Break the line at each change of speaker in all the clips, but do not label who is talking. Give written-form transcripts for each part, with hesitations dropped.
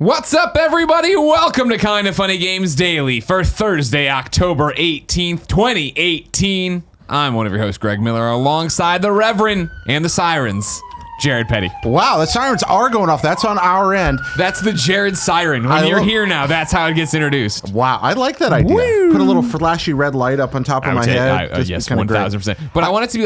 What's up, everybody? Welcome to Kinda Funny Games Daily for Thursday, October 18th, 2018. I'm one of your hosts, Greg Miller, alongside the Reverend and the Sirens, Jared Petty.
Wow, the sirens are going off. That's on our end.
That's the Jared Siren. When you're here now, that's how it gets introduced.
Wow, I like that idea.
Woo!
Put a little flashy red light up on top of my head.
Yes, 1000%. But I want it to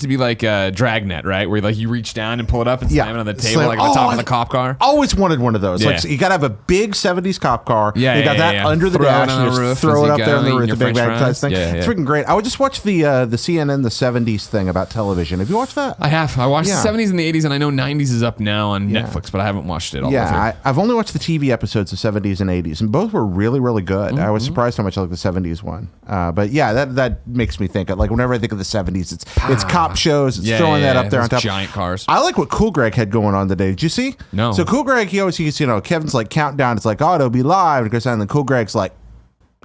be like Dragnet, right? Where like you reach down and pull it up and slam it on the table, like on the top of the cop car.
Always wanted one of those.
Yeah.
Like, so you gotta have a big 70s cop car.
Yeah,
you got that under the dash. And you just throw it up there on the roof, the big bag size thing. It's freaking great. I would just watch the CNN, the 70s thing about television. Have you watched that?
I have. I watched the 70s and the 80s, and I know 90s is up now on Netflix, but I haven't watched it all.
Yeah, I've only watched the TV episodes of 70s and 80s, and both were really, really good. I was surprised how much I like the 70s one. But yeah, that makes me think. Like whenever I think of the 70s, it's cop shows. It's throwing that up there on top.
Giant cars.
I like what Cool Greg had going on today. Did you see?
No.
So Cool Greg, he's Kevin's like countdown. It's like, oh, it'll be live. And it goes down, and then Cool Greg's like,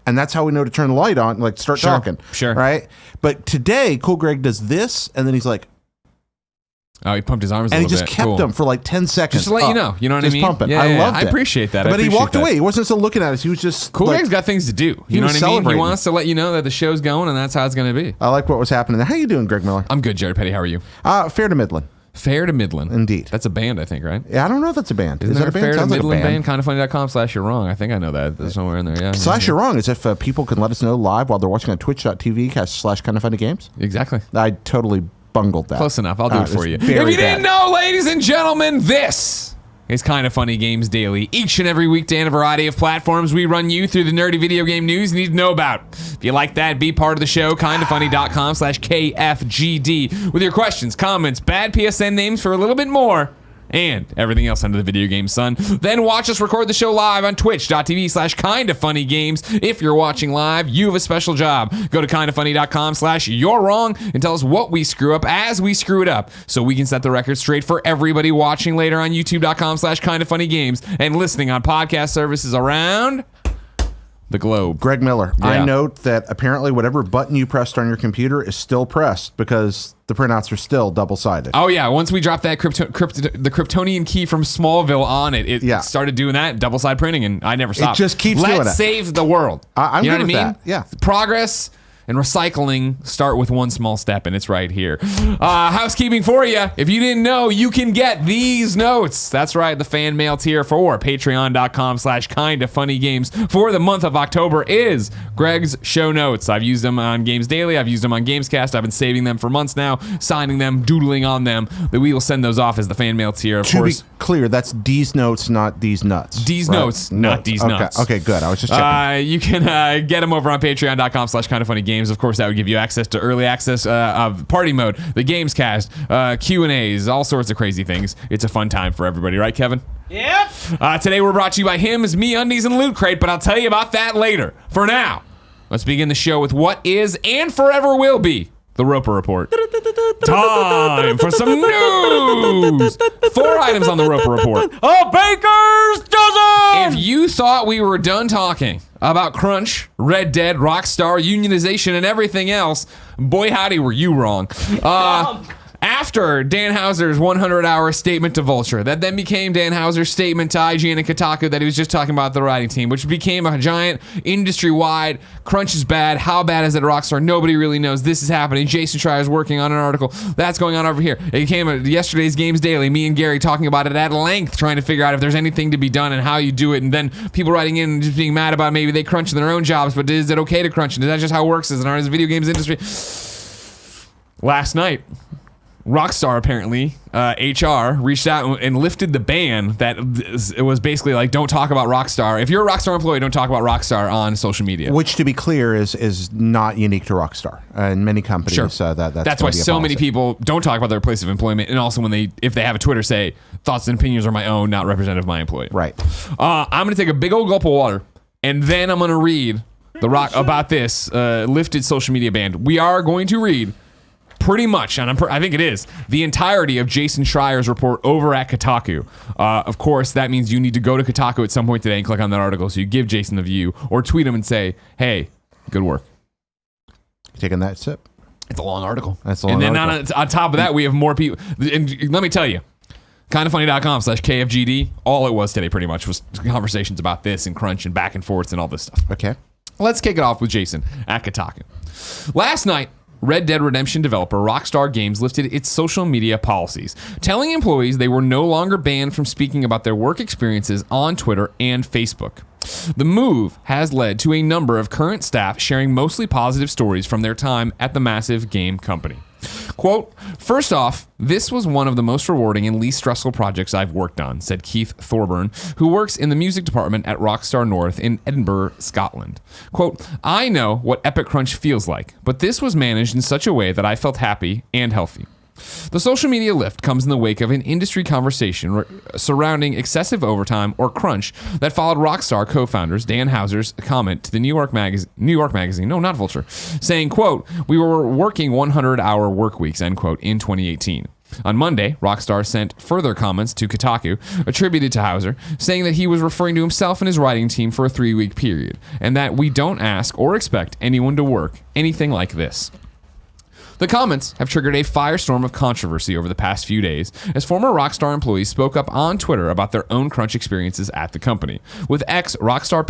and that's how we know to turn the light on, like start talking.
Sure.
Right? But today, Cool Greg does this, and then he's like,
oh, he pumped his arms a
and
little bit.
And he just kept them for like 10 seconds.
Just to let you know. You know what I mean?
Pumping.
Yeah,
I loved it.
I appreciate that.
But he walked away. He wasn't still looking at us. He was just
Cool Greg's got things to do. You know what I mean? He wants to let you know that the show's going, and that's how it's going to be.
I like what was happening there. How you doing, Greg Miller?
I'm good, Jared Petty. How are you?
Fair to Midland.
Fair to Midland.
Indeed.
That's a band, I think, right?
Yeah, I don't know if that's a band.
Is that a band?
Fair
to Midland band? Kindafunny.com/you're wrong. I think I know that. There's somewhere in there, yeah.
/you're wrong is if people can let us know live while they're watching on twitch.tv/kindafunnygames.
Exactly.
I totally bungled that.
Close enough. I'll do it for you. If you didn't know, ladies and gentlemen, this is Kinda Funny Games Daily. Each and every weekday on a variety of platforms, we run you through the nerdy video game news you need to know about. If you like that, be part of the show, kindafunny.com/KFGD, with your questions, comments, bad PSN names for a little bit more, and everything else under the video game sun. Then watch us record the show live on twitch.tv/kindafunnygames. If you're watching live, you have a special job. Go to kindafunny.com/you're wrong and tell us what we screw up as we screw it up, so we can set the record straight for everybody watching later on youtube.com/kindafunnygames and listening on podcast services around the globe.
Greg Miller,
Yeah.
I note that apparently whatever button you pressed on your computer is still pressed because the printouts are still double-sided.
Oh yeah, once we dropped that the Kryptonian key from Smallville on it, started doing that double-side printing, and I never stopped.
It just keeps doing it.
Let's save the world.
I'm
you know
good
what I
with
mean?
that. Yeah.
Progress and recycling start with one small step, and it's right here. Housekeeping for you. If you didn't know, you can get these notes. That's right, the fan mail tier for patreon.com/kindafunnygames for the month of October is Greg's show notes. I've used them on Games Daily. I've used them on Gamescast. I've been saving them for months now, signing them, doodling on them. But we will send those off as the fan mail tier, of course.
To be clear, that's D's notes, not D's nuts.
D's notes, not D's nuts.
Okay, good. I was just checking.
You can get them over on patreon.com/kindafunnygames. Of course, that would give you access to early access of Party Mode, the Gamescast, Q&As, all sorts of crazy things. It's a fun time for everybody, right, Kevin?
Yep.
Today we're brought to you by Hims, Me Undies, and Loot Crate, but I'll tell you about that later. For now, let's begin the show with what is and forever will be the Roper Report. Time for some news. 4 items on the Roper Report.
A baker's dozen!
If you thought we were done talking about crunch, Red Dead, Rockstar, unionization, and everything else, boy howdy were you wrong. After Dan Houser's 100-hour statement to Vulture, that then became Dan Houser's statement to IGN and Kotaku that he was just talking about the writing team, which became a giant industry-wide, crunch is bad, how bad is it at Rockstar, nobody really knows, this is happening, Jason Schreier's working on an article, that's going on over here. It became yesterday's Games Daily, me and Gary talking about it at length, trying to figure out if there's anything to be done and how you do it, and then people writing in and just being mad about maybe they crunch in their own jobs, but is it okay to crunch, and is that just how it works in our video games industry? Last night, Rockstar apparently, HR reached out and lifted the ban that it was basically like, don't talk about Rockstar. If you're a Rockstar employee, don't talk about Rockstar on social media.
Which, to be clear, is not unique to Rockstar. In many companies,
sure.
That's
why so many people don't talk about their place of employment, and also if they have a Twitter, say thoughts and opinions are my own, not representative of my employee.
Right.
I'm gonna take a big old gulp of water, and then I'm gonna read about this lifted social media ban. We are going to read pretty much, and I think it is, the entirety of Jason Schreier's report over at Kotaku. Of course, that means you need to go to Kotaku at some point today and click on that article so you give Jason the view, or tweet him and say, hey, good work.
You taking that sip?
It's a long article.
That's a long article.
And then on top of that, we have more people. And let me tell you, Kindafunny.com/KFGD. All it was today pretty much was conversations about this and crunch and back and forths and all this stuff.
Okay.
Let's kick it off with Jason at Kotaku. Last night, Red Dead Redemption developer Rockstar Games lifted its social media policies, telling employees they were no longer banned from speaking about their work experiences on Twitter and Facebook. The move has led to a number of current staff sharing mostly positive stories from their time at the massive game company. Quote, "First off, this was one of the most rewarding and least stressful projects I've worked on," said Keith Thorburn, who works in the music department at Rockstar North in Edinburgh, Scotland. Quote, "I know what Epic Crunch feels like, but this was managed in such a way that I felt happy and healthy." The social media lift comes in the wake of an industry conversation surrounding excessive overtime or crunch that followed Rockstar co-founders Dan Houser's comment to the New York Magazine, no, not Vulture, saying, quote, "We were working 100-hour work weeks," end quote, in 2018. On Monday, Rockstar sent further comments to Kotaku, attributed to Houser, saying that he was referring to himself and his writing team for a 3-week period, and that we don't ask or expect anyone to work anything like this. The comments have triggered a firestorm of controversy over the past few days as former Rockstar employees spoke up on Twitter about their own crunch experiences at the company, with ex-Rockstar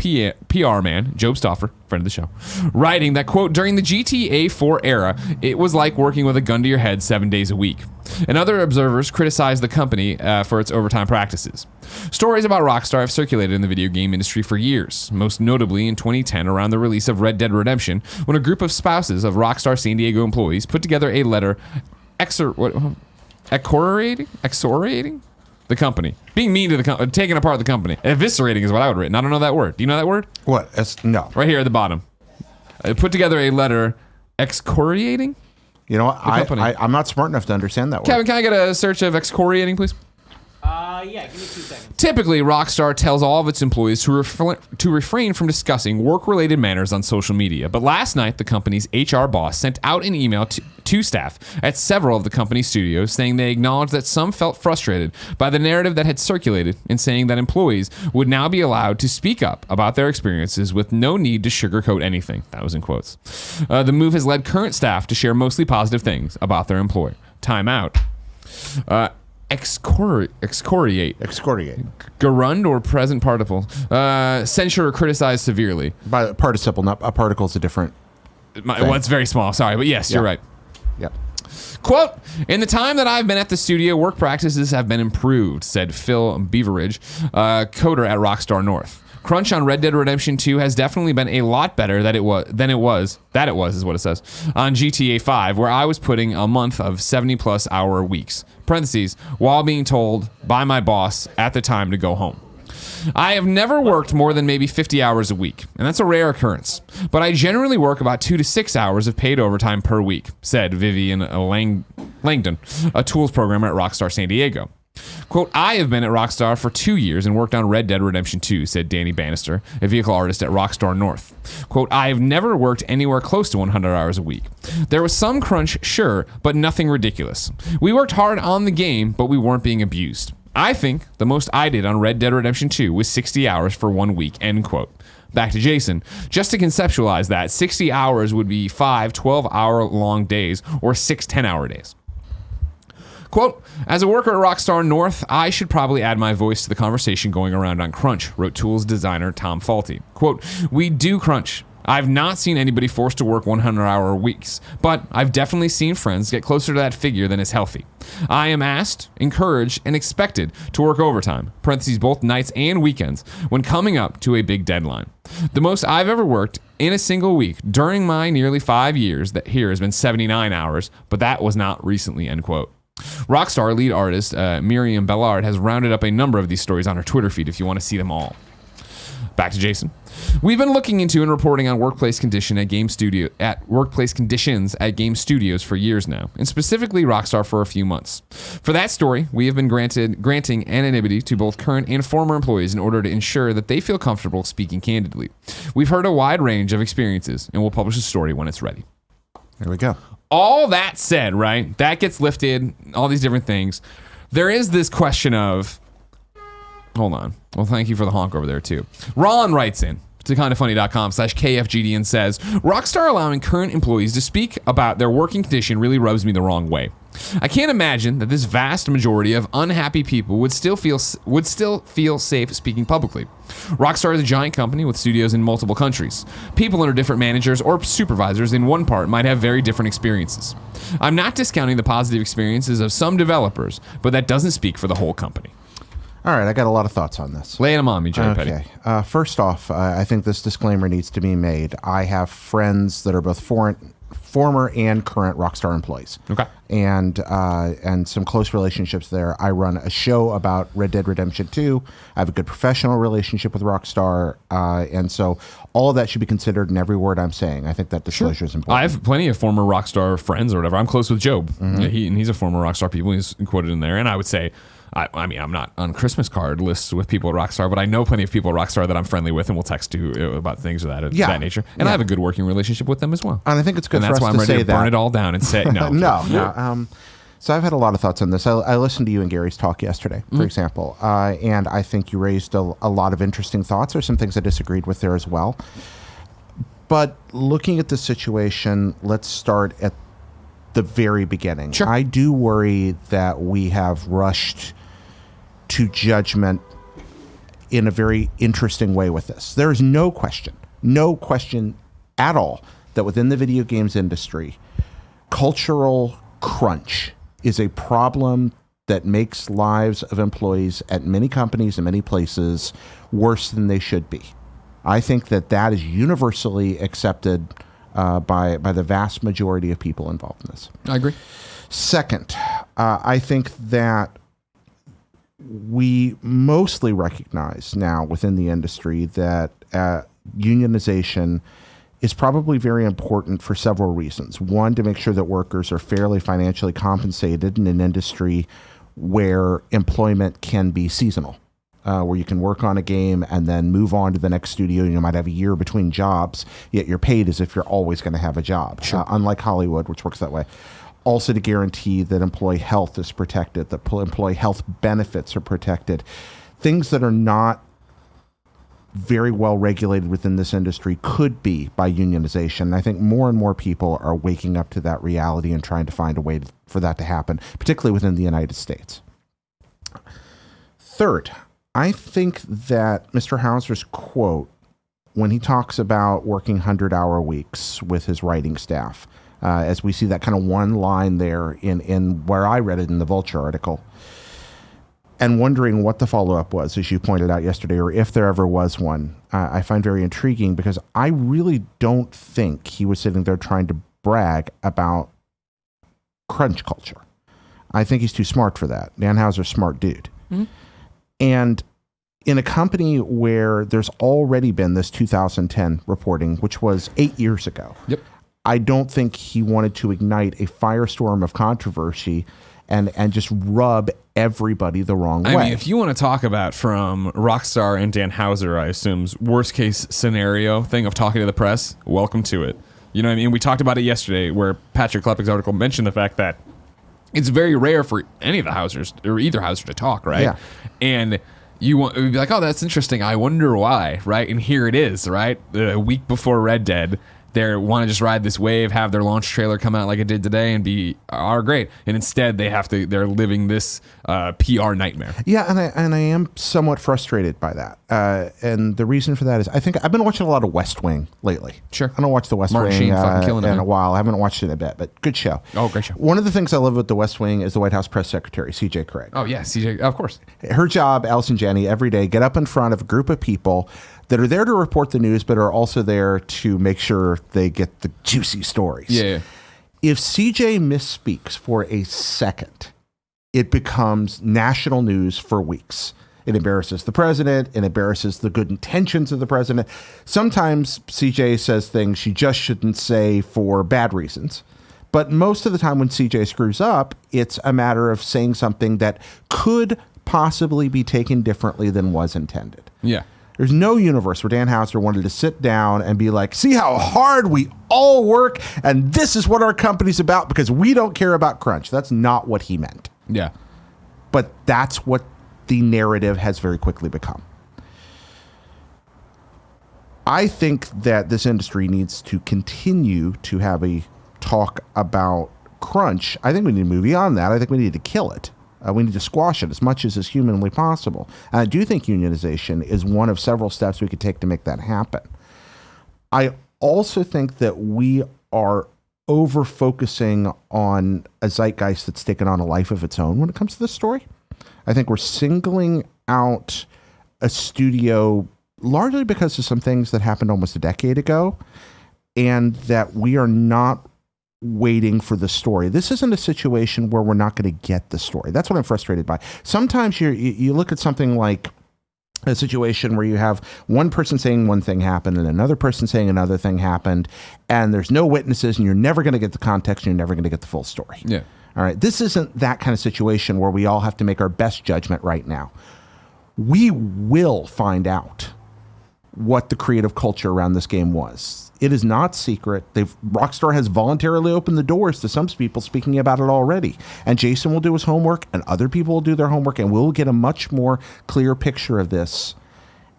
PR man, Job Stauffer, friend of the show, writing that, quote, "During the GTA 4 era, it was like working with a gun to your head 7 days a week." And other observers criticized the company for its overtime practices. Stories about Rockstar have circulated in the video game industry for years, most notably in 2010 around the release of Red Dead Redemption, when a group of spouses of Rockstar San Diego employees put together a letter excoriating the company, being mean to the company, taking apart the company. Eviscerating is what I would have written. I don't know that word. Do you know that word?
What? No.
Right here at the bottom. I put together a letter excoriating.
You know what? I'm not smart enough to understand that word.
Kevin, can I get a search of excoriating, please?
Yeah, give me 2 seconds.
Typically, Rockstar tells all of its employees to refrain from discussing work-related matters on social media. But last night, the company's HR boss sent out an email to staff at several of the company's studios saying they acknowledged that some felt frustrated by the narrative that had circulated and saying that employees would now be allowed to speak up about their experiences with no need to sugarcoat anything. That was in quotes. The move has led current staff to share mostly positive things about their employer. Time out. Excoriate. Gerund or present participle. Censure or criticize severely.
By participle, not a particle is a different thing.
Well, it's very small. Sorry, but yes, you're right.
Yep.
Quote, "In the time that I've been at the studio, work practices have been improved," said Phil Beveridge, coder at Rockstar North. "Crunch on Red Dead Redemption 2 has definitely been a lot better than it was is what it says, on GTA 5, where I was putting a month of 70-plus hour weeks, parentheses, while being told by my boss at the time to go home. I have never worked more than maybe 50 hours a week, and that's a rare occurrence, but I generally work about 2 to 6 hours of paid overtime per week," said Vivian Langdon, a tools programmer at Rockstar San Diego. Quote, "I have been at Rockstar for 2 years and worked on Red Dead Redemption 2, said Danny Bannister, a vehicle artist at Rockstar North. Quote, "I have never worked anywhere close to 100 hours a week. There was some crunch, sure, but nothing ridiculous. We worked hard on the game, but we weren't being abused. I think the most I did on Red Dead Redemption 2 was 60 hours for 1 week," end quote. Back to Jason. Just to conceptualize that, 60 hours would be 5 12-hour-long days or 6 10-hour days. Quote, "As a worker at Rockstar North, I should probably add my voice to the conversation going around on crunch," wrote tools designer Tom Faulty. Quote, "We do crunch. I've not seen anybody forced to work 100-hour weeks, but I've definitely seen friends get closer to that figure than is healthy. I am asked, encouraged, and expected to work overtime, parentheses both nights and weekends, when coming up to a big deadline. The most I've ever worked in a single week during my nearly 5 years that here has been 79 hours, but that was not recently," end quote. Rockstar lead artist Miriam Bellard has rounded up a number of these stories on her Twitter feed if you want to see them all. Back to Jason. "We've been looking into and reporting on workplace conditions at game studios for years now, and specifically Rockstar for a few months. For that story, we have been granting anonymity to both current and former employees in order to ensure that they feel comfortable speaking candidly. We've heard a wide range of experiences, and we'll publish a story when it's ready."
There we go.
All that said, right? That gets lifted, all these different things. There is this question of, hold on. Well, thank you for the honk over there, too. Ron writes in, to kindafunny.com/KFGD and says, Rockstar allowing current employees to speak about their working condition really rubs me the wrong way. I can't imagine that this vast majority of unhappy people would still feel safe speaking publicly. Rockstar is a giant company with studios in multiple countries. People under different managers or supervisors in one part might have very different experiences. I'm not discounting the positive experiences of some developers, but that doesn't speak for the whole company.
All right, I got a lot of thoughts on this.
Lay them on me, Jerry Petty.
Okay. First off, I think this disclaimer needs to be made. I have friends that are both former and current Rockstar employees.
Okay.
And some close relationships there. I run a show about Red Dead Redemption 2. I have a good professional relationship with Rockstar. And so all of that should be considered in every word I'm saying. I think that disclosure is important.
I have plenty of former Rockstar friends or whatever. I'm close with Job. He's a former Rockstar people. He's quoted in there. And I would say, I mean, I'm not on Christmas card lists with people at Rockstar, but I know plenty of people at Rockstar that I'm friendly with and will text to about things of that nature. And I have a good working relationship with them as well.
And I think it's good for us to say that.
And that's why I'm ready to burn it all down and say no.
No. So I've had a lot of thoughts on this. I listened to you and Gary's talk yesterday, for example, and I think you raised a lot of interesting thoughts. There's some things I disagreed with there as well. But looking at the situation, let's start at the very beginning.
Sure.
I do worry that we have rushed to judgment in a very interesting way with this. There is no question at all that within the video games industry, cultural crunch is a problem that makes lives of employees at many companies and many places worse than they should be. I think that is universally accepted by the vast majority of people involved in this.
I agree.
Second, I think that we mostly recognize now within the industry that unionization is probably very important for several reasons. One, to make sure that workers are fairly financially compensated in an industry where employment can be seasonal, where you can work on a game and then move on to the next studio. You might have a year between jobs, yet you're paid as if you're always going to have a job, unlike Hollywood, which works that way. Also to guarantee that employee health is protected, that employee health benefits are protected. Things that are not very well regulated within this industry could be by unionization. And I think more and more people are waking up to that reality and trying to find a way for that to happen, particularly within the United States. Third, I think that Mr. Hauser's quote, when he talks about working 100-hour weeks with his writing staff, as we see that kind of one line there in where I read it in the Vulture article, and wondering what the follow-up was, as you pointed out yesterday, or if there ever was one, I find very intriguing, because I really don't think he was sitting there trying to brag about crunch culture. I think he's too smart for that. Dan Houser's a smart dude. Mm-hmm. And in a company where there's already been this 2010 reporting, which was 8 years ago, I don't think he wanted to ignite a firestorm of controversy and just rub everybody the wrong way.
I mean, if you want to talk about from Rockstar and Dan Houser, I assume's worst case scenario thing of talking to the press, welcome to it. You know what I mean? We talked about it yesterday where Patrick Klepek's article mentioned the fact that it's very rare for any of the Housers or either Houser to talk, right?
Yeah.
And you want to be like, oh, that's interesting. I wonder why, right? And here it is, right? A week before Red Dead, they want to just ride this wave, have their launch trailer come out like it did today and be great. And instead they're living this PR nightmare.
Yeah, and I am somewhat frustrated by that. And the reason for that is I think I've been watching a lot of West Wing lately.
Sure.
I don't watch the West
Martin
Wing
Sheen fucking killing it,
in
man.
a while. I haven't watched it in a bit, but good show.
Oh, great show.
One of the things I love with the West Wing is the White House press secretary, CJ Craig.
Oh, yeah, CJ, of course.
Her job, Allison Janney, every day, get up in front of a group of people that are there to report the news, but are also there to make sure they get the juicy stories.
Yeah.
If CJ misspeaks for a second, it becomes national news for weeks. It embarrasses the president. It embarrasses the good intentions of the president. Sometimes CJ says things she just shouldn't say for bad reasons. But most of the time when CJ screws up, it's a matter of saying something that could possibly be taken differently than was intended.
Yeah.
There's no universe where Dan Houser wanted to sit down and be like, see how hard we all work, and this is what our company's about because we don't care about crunch. That's not what he meant.
Yeah.
But that's what the narrative has very quickly become. I think that this industry needs to continue to have a talk about crunch. I think we need to move beyond that. I think we need to kill it. We need to squash it as much as is humanly possible. And I do think unionization is one of several steps we could take to make that happen. I also think that we are over-focusing on a zeitgeist that's taken on a life of its own when it comes to this story. I think we're singling out a studio largely because of some things that happened almost a decade ago, and that we are not waiting for the story. This isn't a situation where we're not going to get the story. That's what I'm frustrated by. Sometimes you look at something like a situation where you have one person saying one thing happened and another person saying another thing happened, and there's no witnesses, and you're never going to get the context, and you're never going to get the full story.
Yeah.
All right. This isn't that kind of situation where we all have to make our best judgment right now. We will find out what the creative culture around this game was. It is not secret. Rockstar has voluntarily opened the doors to some people speaking about it already. And Jason will do his homework, and other people will do their homework, and we'll get a much more clear picture of this.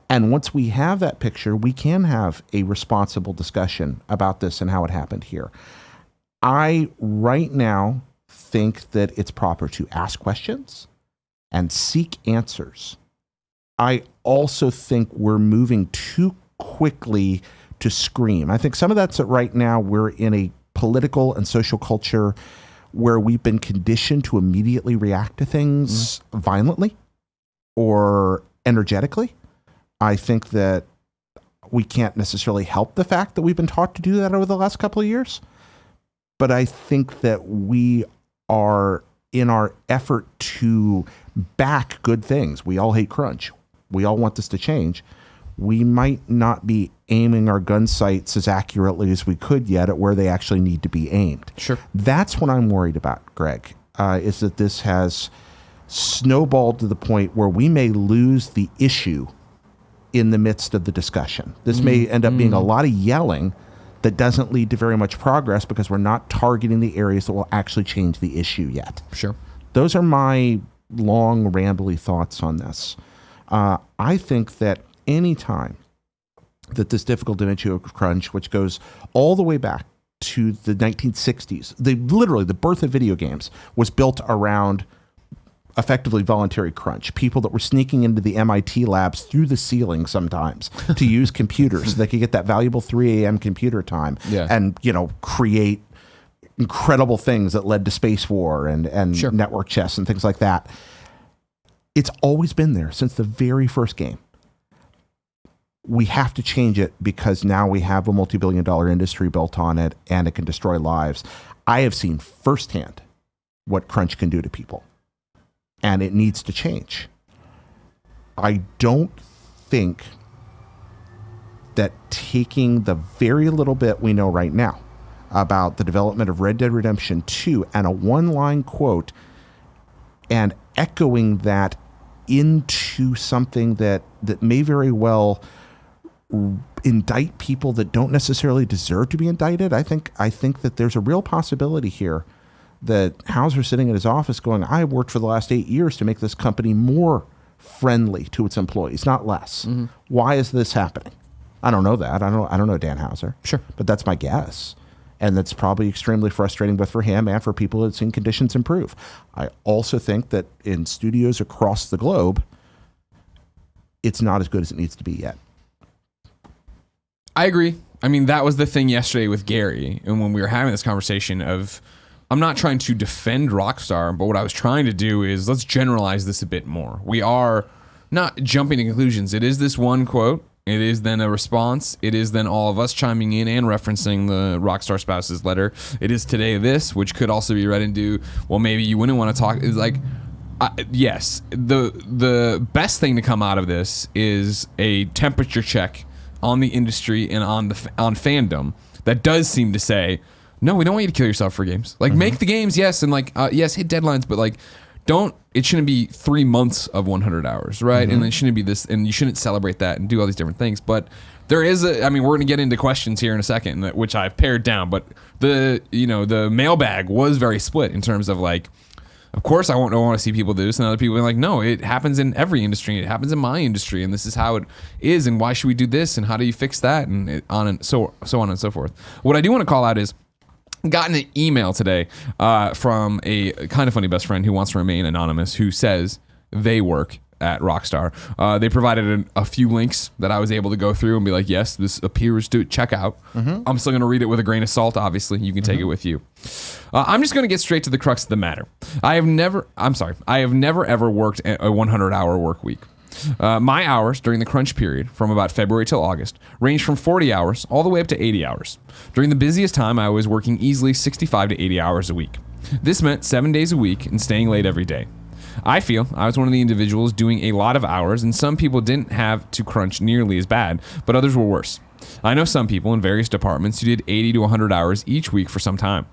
And once we have that picture, we can have a responsible discussion about this and how it happened here. I, right now, think that it's proper to ask questions and seek answers. I also think we're moving too quickly to scream. I think some of that's that right now we're in a political and social culture where we've been conditioned to immediately react to things violently or energetically. I think that we can't necessarily help the fact that we've been taught to do that over the last couple of years. But I think that we are, in our effort to back good things, we all hate crunch. We all want this to change. We might not be aiming our gun sights as accurately as we could yet at where they actually need to be aimed.
Sure.
That's what I'm worried about, Greg, is that this has snowballed to the point where we may lose the issue in the midst of the discussion. This may end up being a lot of yelling that doesn't lead to very much progress because we're not targeting the areas that will actually change the issue yet.
Sure.
Those are my long, rambly thoughts on this. I think that any time that this difficult issue of crunch, which goes all the way back to the 1960s, literally the birth of video games was built around effectively voluntary crunch. People that were sneaking into the MIT labs through the ceiling sometimes to use computers so they could get that valuable 3 a.m. computer time and, create incredible things that led to space war and network chess and things like that. It's always been there since the very first game. We have to change it because now we have a multi-billion-dollar industry built on it, and it can destroy lives. I have seen firsthand what crunch can do to people, and it needs to change. I don't think that taking the very little bit we know right now about the development of Red Dead Redemption 2 and a one-line quote and echoing that into something that may very well indict people that don't necessarily deserve to be indicted. I think that there's a real possibility here that Hauser sitting in his office going, I worked for the last 8 years to make this company more friendly to its employees, not less. Why is this happening? I don't know that. I don't know Dan Hauser.
Sure.
But that's my guess. And that's probably extremely frustrating both for him and for people that have seen conditions improve. I also think that in studios across the globe, it's not as good as it needs to be yet.
I agree. I mean, that was the thing yesterday with Gary, and when we were having this conversation of, I'm not trying to defend Rockstar, but what I was trying to do is let's generalize this a bit more. We are not jumping to conclusions. It is this one quote. It is then a response. It is then all of us chiming in and referencing the Rockstar spouse's letter. It is today this, which could also be read into, well, maybe you wouldn't want to talk. It's like, yes, the best thing to come out of this is a temperature check on the industry and on fandom that does seem to say, no, we don't want you to kill yourself for games. Like, make the games, yes, and yes, hit deadlines, but it shouldn't be 3 months of 100 hours, right? And it shouldn't be this, and you shouldn't celebrate that and do all these different things. But there is we're going to get into questions here in a second, which I've pared down, but the mailbag was very split in terms of Of course, I won't want to see people do this, and other people are like, no, it happens in every industry. It happens in my industry, and this is how it is, and why should we do this, and how do you fix that, and on and so on and so forth. What I do want to call out is, gotten an email today from a kind of funny best friend who wants to remain anonymous, who says they work at Rockstar. They provided a few links that I was able to go through and be like, yes, this appears to check out. I'm still going to read it with a grain of salt, obviously. You can take it with you. I'm just going to get straight to the crux of the matter. I have never ever worked a 100-hour work week. My hours during the crunch period from about February till August range from 40 hours all the way up to 80 hours. During the busiest time, I was working easily 65 to 80 hours a week. This meant 7 days a week and staying late every day. I feel I was one of the individuals doing a lot of hours, and some people didn't have to crunch nearly as bad, but others were worse. I know some people in various departments who did 80 to 100 hours each week for some time.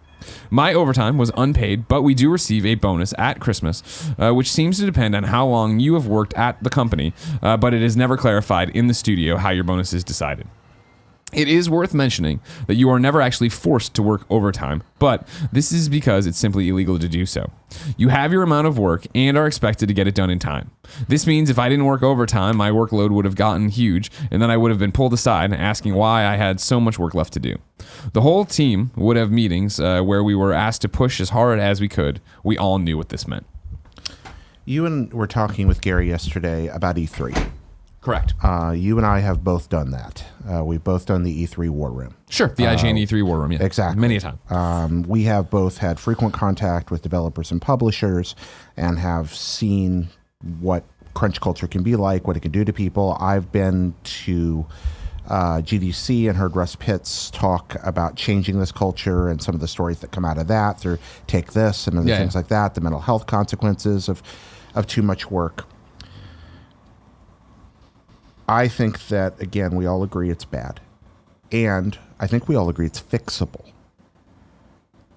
My overtime was unpaid, but we do receive a bonus at Christmas, which seems to depend on how long you have worked at the company, but it is never clarified in the studio how your bonus is decided. It is worth mentioning that you are never actually forced to work overtime, but this is because it's simply illegal to do so. You have your amount of work and are expected to get it done in time. This means if I didn't work overtime, my workload would have gotten huge, and then I would have been pulled aside asking why I had so much work left to do. The whole team would have meetings where we were asked to push as hard as we could. We all knew what this meant.
You and were talking with Gary yesterday about E3.
Correct.
You and I have both done that. We've both done the E3 War Room.
Sure, the IGN E3 War Room, yeah.
Exactly.
Many a time.
We have both had frequent contact with developers and publishers and have seen what crunch culture can be like, what it can do to people. I've been to GDC and heard Russ Pitts talk about changing this culture and some of the stories that come out of that through Take This and other things like that, the mental health consequences of too much work. I think that, again, we all agree it's bad. And I think we all agree it's fixable.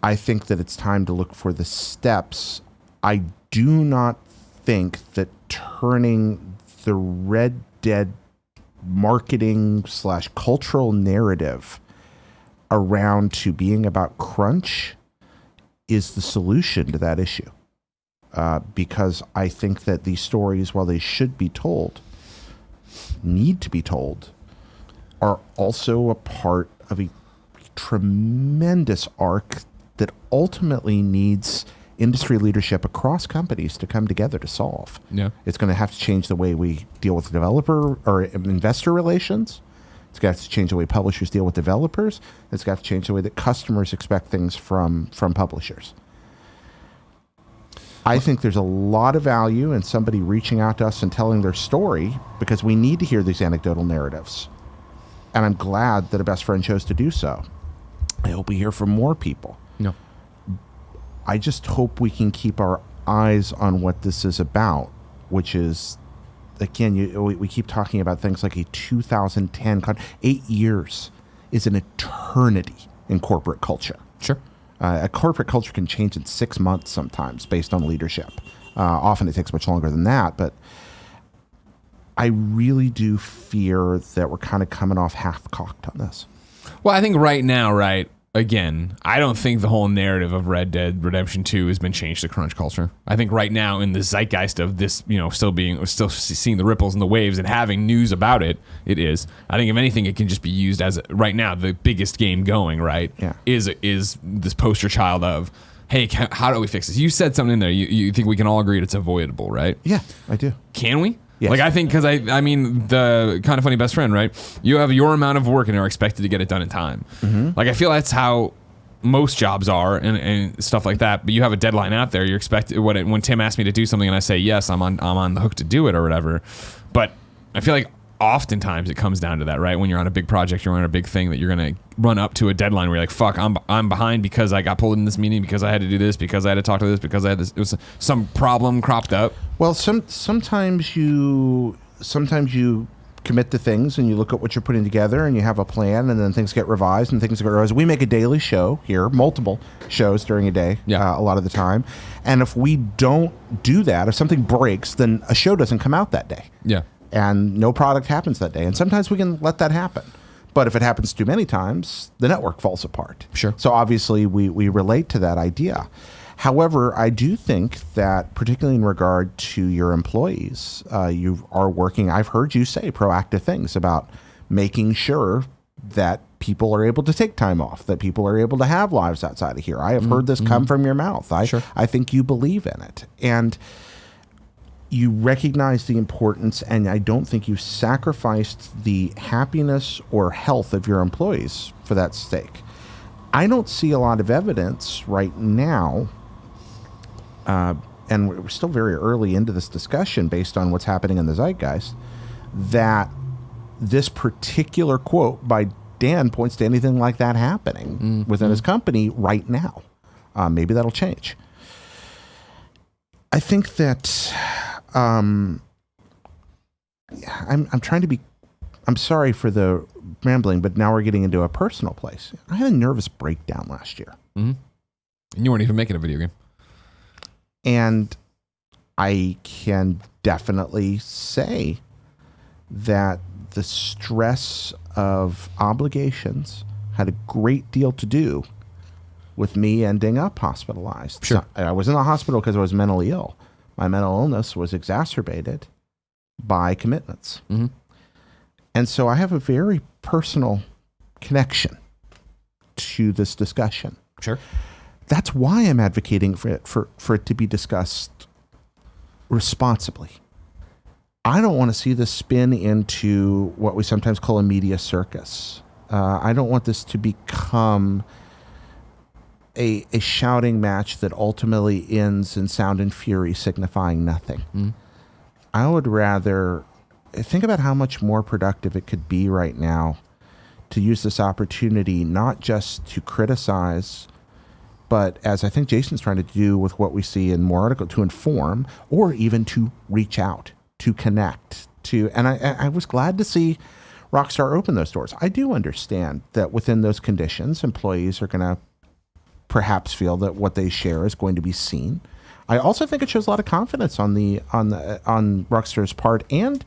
I think that it's time to look for the steps. I do not think that turning the Red Dead marketing / cultural narrative around to being about crunch is the solution to that issue. Because I think that these stories, while they should be told, need to be told, are also a part of a tremendous arc that ultimately needs industry leadership across companies to come together to solve.
Yeah.
It's going to have to change the way we deal with developer or investor relations. It's got to change the way publishers deal with developers. It's got to change the way that customers expect things from publishers. I think there's a lot of value in somebody reaching out to us and telling their story because we need to hear these anecdotal narratives. And I'm glad that a best friend chose to do so. I hope we hear from more people.
No.
I just hope we can keep our eyes on what this is about, which is, again, we keep talking about things like a 2010, 8 years is an eternity in corporate culture.
Sure.
A corporate culture can change in 6 months sometimes based on leadership. Often it takes much longer than that, but I really do fear that we're kind of coming off half-cocked on this.
Well, I think right now, again, I don't think the whole narrative of Red Dead Redemption 2 has been changed to crunch culture. I think right now in the zeitgeist of this, still seeing the ripples and the waves and having news about it, it is. I think if anything, it can just be used as right now the biggest game going. Right?
Yeah.
Is this poster child of, hey, how do we fix this? You said something in there. You think we can all agree it's avoidable, right?
Yeah, I do.
Can we?
Yes.
Like, I think, because I mean, the kind of funny best friend, right? You have your amount of work and are expected to get it done in time. Mm-hmm. Like, I feel that's how most jobs are and stuff like that. But you have a deadline out there. You're expected, when Tim asked me to do something and I say, yes, I'm on the hook to do it or whatever. But I feel like oftentimes it comes down to that, right? When you're on a big project, you're on a big thing that you're going to run up to a deadline where you're like, fuck, I'm behind because I got pulled in this meeting, because I had to do this, because I had to talk to this, because I had this, it was some problem cropped up.
Well, sometimes you commit to things and you look at what you're putting together and you have a plan, and then things get revised and things get revised. We make a daily show here, multiple shows during a day, a lot of the time. And if we don't do that, if something breaks, then a show doesn't come out that day.
Yeah.
And no product happens that day. And sometimes we can let that happen. But if it happens too many times, the network falls apart.
Sure.
So obviously we relate to that idea. However, I do think that, particularly in regard to your employees, you are working, I've heard you say proactive things about making sure that people are able to take time off, that people are able to have lives outside of here. I have heard this come from your mouth. I think you believe in it. And you recognize the importance, and I don't think you sacrificed the happiness or health of your employees for that stake. I don't see a lot of evidence right now, and we're still very early into this discussion based on what's happening in the zeitgeist, that this particular quote by Dan points to anything like that happening within his company right now. Maybe that'll change. I think that I'm trying to be. I'm sorry for the rambling, but now we're getting into a personal place. I had a nervous breakdown last year,
and you weren't even making a video game.
And I can definitely say that the stress of obligations had a great deal to do with me ending up hospitalized.
Sure.
So I was in the hospital because I was mentally ill. My mental illness was exacerbated by commitments. And so I have a very personal connection to this discussion.
Sure.
That's why I'm advocating for it to be discussed responsibly. I don't want to see this spin into what we sometimes call a media circus. I don't want this to become a shouting match that ultimately ends in sound and fury signifying nothing. I would rather think about how much more productive it could be right now to use this opportunity not just to criticize, but as I think Jason's trying to do with what we see in more article, to inform or even to reach out, to connect, to, and I was glad to see Rockstar open those doors. I do understand that within those conditions, employees are going to perhaps feel that what they share is going to be seen. I also think it shows a lot of confidence on Rockstar's part, and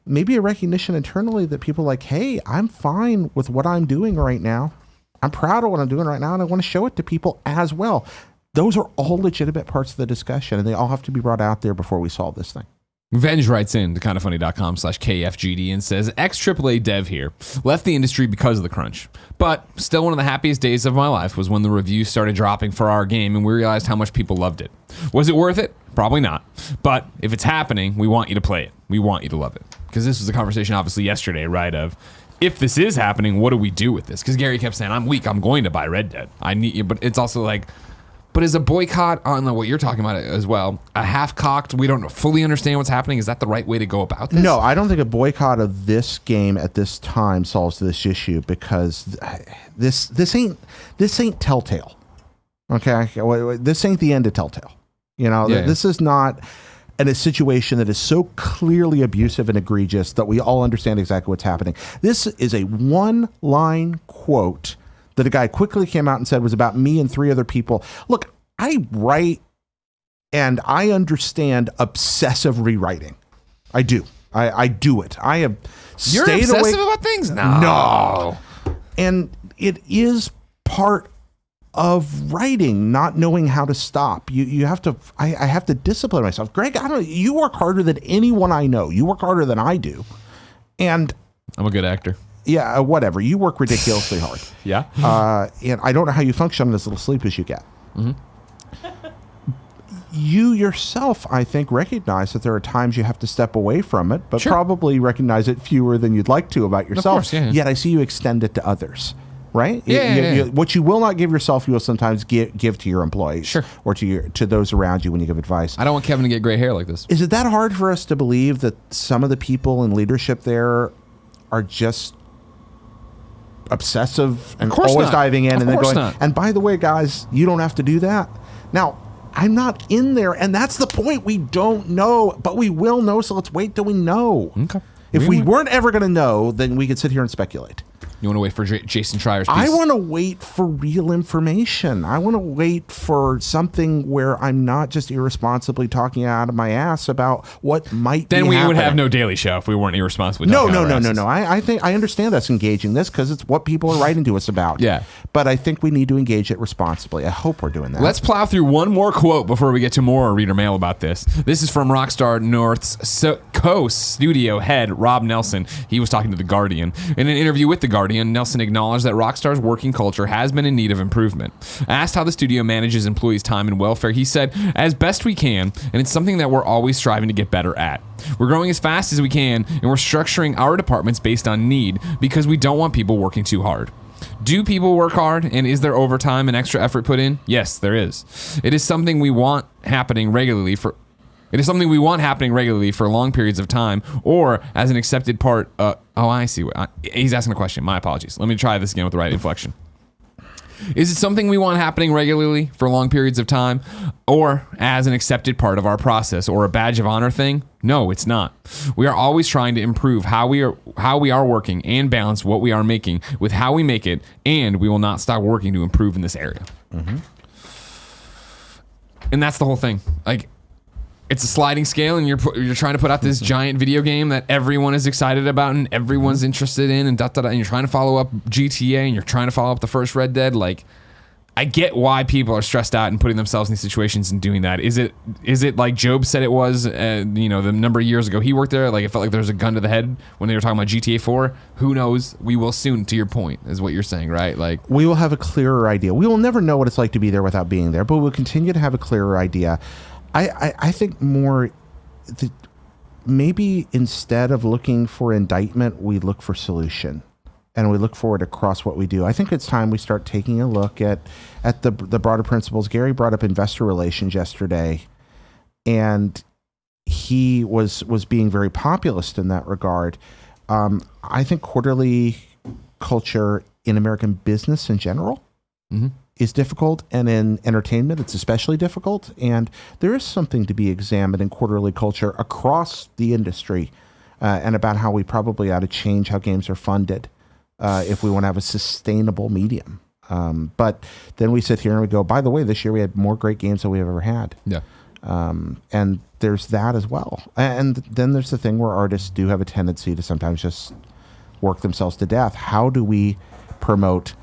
maybe a recognition internally that people are like, hey, I'm fine with what I'm doing right now. I'm proud of what I'm doing right now, and I want to show it to people as well. Those are all legitimate parts of the discussion, and they all have to be brought out there before we solve this thing.
Venge writes in to kindafunny.com/KFGD and says, ex-AAA dev here. Left the industry because of the crunch. But still one of the happiest days of my life was when the reviews started dropping for our game and we realized how much people loved it. Was it worth it? Probably not. But if it's happening, we want you to play it. We want you to love it. Because this was a conversation obviously yesterday, right, of if this is happening, what do we do with this? Because Gary kept saying, I'm weak, I'm going to buy Red Dead. I need you, but it's also like, but is a boycott on what you're talking about as well, a half-cocked, we don't fully understand what's happening, is that the right way to go about this?
No, I don't think a boycott of this game at this time solves this issue, because this ain't Telltale. Okay? This ain't the end of Telltale. You know, this is not in a situation that is so clearly abusive and egregious that we all understand exactly what's happening. This is a one-line quote that a guy quickly came out and said was about me and 3 other people. Look, I write and I understand obsessive rewriting. I do. I do it. I have
You're
stayed
obsessive
awake.
about things? No.
And it is part of writing, not knowing how to stop. You have to, I have to discipline myself. Greg, I don't, you work harder than anyone I know. You work harder than I do. And
I'm a good actor.
Yeah, whatever. You work ridiculously hard.
Yeah.
And I don't know how you function on as little sleep as you get. You yourself, I think, recognize that there are times you have to step away from it, but probably recognize it fewer than you'd like to about yourself.
Of course, yeah.
Yet I see you extend it to others, right?
Yeah.
What you will not give yourself, you will sometimes give to your employees, or to those around you when you give advice.
I don't want Kevin to get gray hair like this.
Is it that hard for us to believe that some of the people in leadership there are just obsessive and always diving in and then going, and by the way, guys, you don't have to do that? Now, I'm not in there, and that's the point. We don't know, but we will know, so let's wait till we know.
Okay.
If we weren't ever going to know, then we could sit here and speculate.
You want to wait for Jason Schreier's piece?
I want to wait for real information. I want to wait for something where I'm not just irresponsibly talking out of my ass about what might
then
be
we
happening.
would have no Daily Show if we weren't irresponsibly
No.
talking out our asses.
I think I understand us engaging this because it's what people are writing to us about.
Yeah.
But I think we need to engage it responsibly. I hope we're doing that.
Let's plow through one more quote before we get to more reader mail about this. This is from Rockstar North's co-studio head, Rob Nelson. He was talking to The Guardian. In an interview with The Guardian, Nelson acknowledged that Rockstar's working culture has been in need of improvement. Asked how the studio manages employees' time and welfare, he said, as best we can, and it's something that we're always striving to get better at. We're growing as fast as we can, and we're structuring our departments based on need because we don't want people working too hard. Do people work hard, and is there overtime and extra effort put in? Yes, there is. It is something we want happening regularly for long periods of time, or as an accepted part. I see. He's asking a question. My apologies. Let me try this again with the right inflection. Is it something we want happening regularly for long periods of time, or as an accepted part of our process, or a badge of honor thing? No, it's not. We are always trying to improve how we are working and balance what we are making with how we make it, and we will not stop working to improve in this area. Mm-hmm. And that's the whole thing. Like, it's a sliding scale, and you're trying to put out this giant video game that everyone is excited about and everyone's interested in, and and you're trying to follow up GTA, and you're trying to follow up the first Red Dead. Like, I get why people are stressed out and putting themselves in these situations and doing that. Is it like Job said it was? The number of years ago he worked there. Like, it felt like there was a gun to the head when they were talking about GTA 4. Who knows? We will soon. To your point, is what you're saying, right? Like,
we will have a clearer idea. We will never know what it's like to be there without being there, but we'll continue to have a clearer idea. I think more maybe instead of looking for indictment, we look for solution, and we look forward across what we do. I think it's time we start taking a look at the broader principles. Gary brought up investor relations yesterday, and he was being very populist in that regard. I think quarterly culture in American business in general is difficult, and in entertainment it's especially difficult, and there is something to be examined in quarterly culture across the industry, and about how we probably ought to change how games are funded if we want to have a sustainable medium. But then we sit here and we go, by the way, this year we had more great games than we've ever had.
Yeah.
And there's that as well. And then there's the thing where artists do have a tendency to sometimes just work themselves to death. How do we promote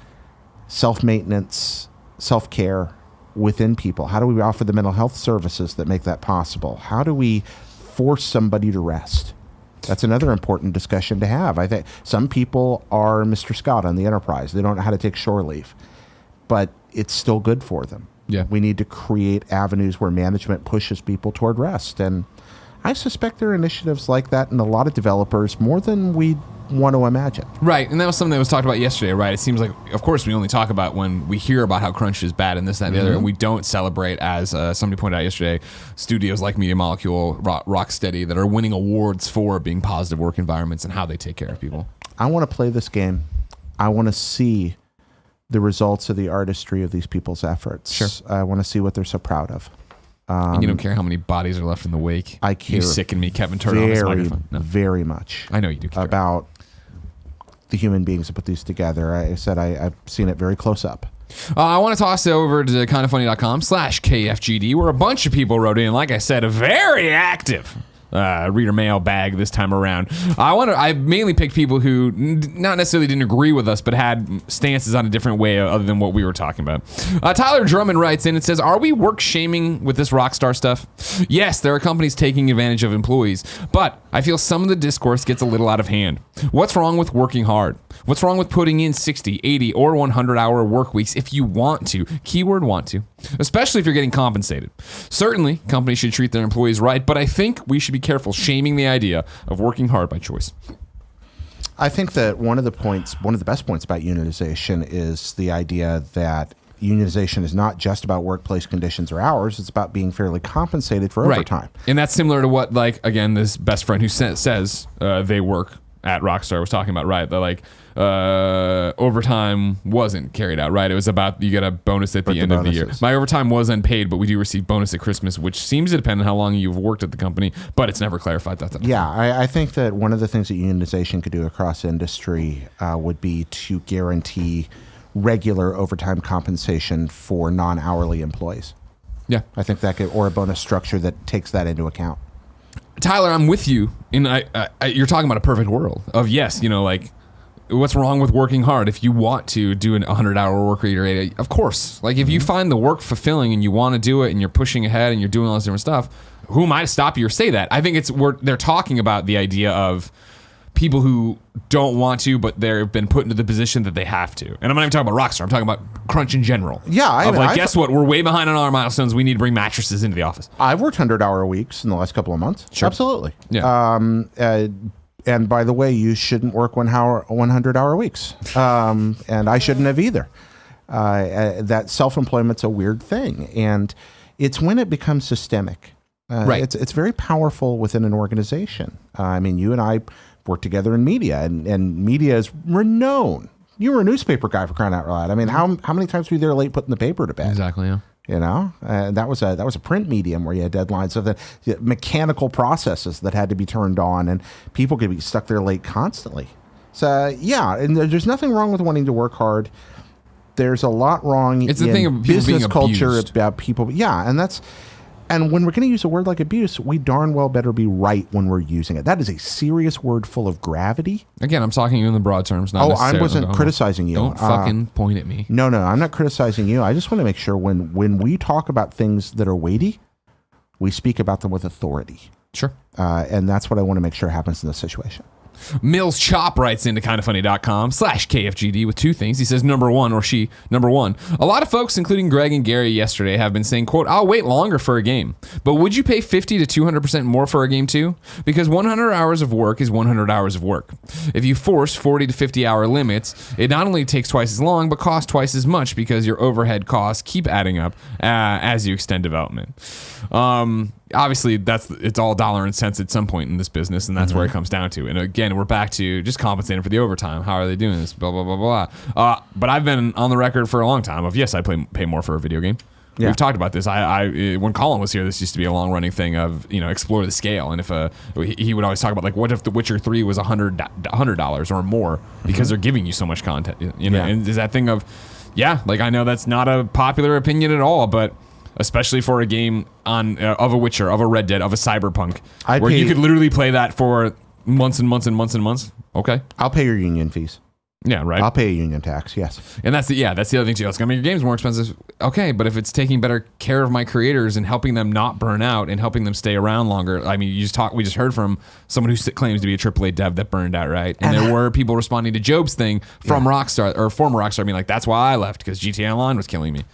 self-maintenance, self-care within people? How do we offer the mental health services that make that possible? How do we force somebody to rest? That's another important discussion to have. I think some people are Mr. Scott on the Enterprise. They don't know how to take shore leave, but it's still good for them.
Yeah.
We need to create avenues where management pushes people toward rest. And I suspect there are initiatives like that in a lot of developers, more than we want to imagine.
Right, and that was something that was talked about yesterday, right? It seems like, of course, we only talk about when we hear about how crunch is bad and this, that, and the other, and we don't celebrate, as somebody pointed out yesterday, studios like Media Molecule, Rocksteady, that are winning awards for being positive work environments and how they take care of people.
I want to play this game. I want to see the results of the artistry of these people's efforts.
Sure.
I want to see what they're so proud of.
And you don't care how many bodies are left in the wake.
I care.
You sicken me, Kevin. Turn on this microphone. No.
Very much.
I know you do care
about the human beings that put these together. I said I've seen it very close up.
I want to toss it over to kindafunny.com/KFGD, where a bunch of people wrote in. Like I said, a very active reader mail bag this time around. I mainly picked people who not necessarily didn't agree with us, but had stances on a different way other than what we were talking about. Tyler Drummond writes in and says, are we work shaming with this Rockstar stuff? Yes, there are companies taking advantage of employees, but I feel some of the discourse gets a little out of hand. What's wrong with working hard? What's wrong with putting in 60, 80, or 100-hour work weeks if you want to? Keyword want to. Especially if you're getting compensated. Certainly, companies should treat their employees right, but I think we should be careful shaming the idea of working hard by choice.
I think that one of the best points about unionization is the idea that unionization is not just about workplace conditions or hours. It's about being fairly compensated for overtime.
And that's similar to what, like, again, this best friend who says they work at Rockstar was talking about, right? That like overtime wasn't carried out, right? It was about you get a bonus at the end of the year. My overtime was unpaid, but we do receive bonus at Christmas, which seems to depend on how long you've worked at the company, but it's never clarified that.
Yeah, I think that one of the things that unionization could do across industry would be to guarantee regular overtime compensation for non-hourly employees.
Yeah,
I think that could, or a bonus structure that takes that into account.
Tyler, I'm with you. You're talking about a perfect world of yes, like what's wrong with working hard if you want to do an 100-hour work week, of course. Like if you find the work fulfilling and you want to do it and you're pushing ahead and you're doing all this different stuff, who am I to stop you or say that? I think they're talking about the idea of people who don't want to, but they've been put into the position that they have to. And I'm not even talking about Rockstar. I'm talking about crunch in general.
Yeah.
Guess what? We're way behind on our milestones. We need to bring mattresses into the office.
I've worked 100-hour weeks in the last couple of months.
Sure.
Absolutely.
Yeah.
And by the way, you shouldn't work 100-hour weeks. And I shouldn't have either. That self-employment's a weird thing. And it's when it becomes systemic.
Right.
It's very powerful within an organization. I mean, you and I work together in media, and media is renowned. You were a newspaper guy, for crying out loud. I mean, how many times were you there late putting the paper to bed?
Exactly, yeah.
You know, that was a print medium where you had deadlines, so the mechanical processes that had to be turned on, and people could be stuck there late constantly. So yeah, and there's nothing wrong with wanting to work hard. There's a lot wrong
it's the thing of
business culture
abused.
about people. Yeah, and when we're going to use a word like abuse, we darn well better be right when we're using it. That is a serious word full of gravity.
Again, I'm talking you in the broad terms. Not
I wasn't criticizing you.
Don't fucking point at me.
No, I'm not criticizing you. I just want to make sure when we talk about things that are weighty, we speak about them with authority.
Sure.
And that's what I want to make sure happens in this situation.
Mills Chop writes into kindafunny.com/KFGD with two things. He says, number one, a lot of folks, including Greg and Gary yesterday, have been saying, quote, I'll wait longer for a game. But would you pay 50 to 200% more for a game too? Because 100 hours of work is 100 hours of work. If you force 40 to 50 hour limits, it not only takes twice as long, but costs twice as much because your overhead costs keep adding up as you extend development. Obviously, it's all dollar and cents at some point in this business, and that's where it comes down to. And again, we're back to just compensating for the overtime. How are they doing this? Blah, blah, blah, blah. But I've been on the record for a long time of, yes, I pay more for a video game. Yeah. We've talked about this. When Colin was here, this used to be a long-running thing of, explore the scale. And if he would always talk about, like, what if The Witcher 3 was $100 or more because they're giving you so much content? And there's that thing of, I know that's not a popular opinion at all, but especially for a game of a Witcher, of a Red Dead, of a Cyberpunk, you could literally play that for months and months and months and months. Okay,
I'll pay your union fees.
Yeah, right.
I'll pay a union tax. Yes,
and that's the other thing too. It's gonna make your games more expensive. Okay, but if it's taking better care of my creators and helping them not burn out and helping them stay around longer, I mean, we just heard from someone who claims to be a AAA dev that burned out, right? And there were people responding to Job's thing from Rockstar or former Rockstar, being like, "That's why I left because GTA Online was killing me."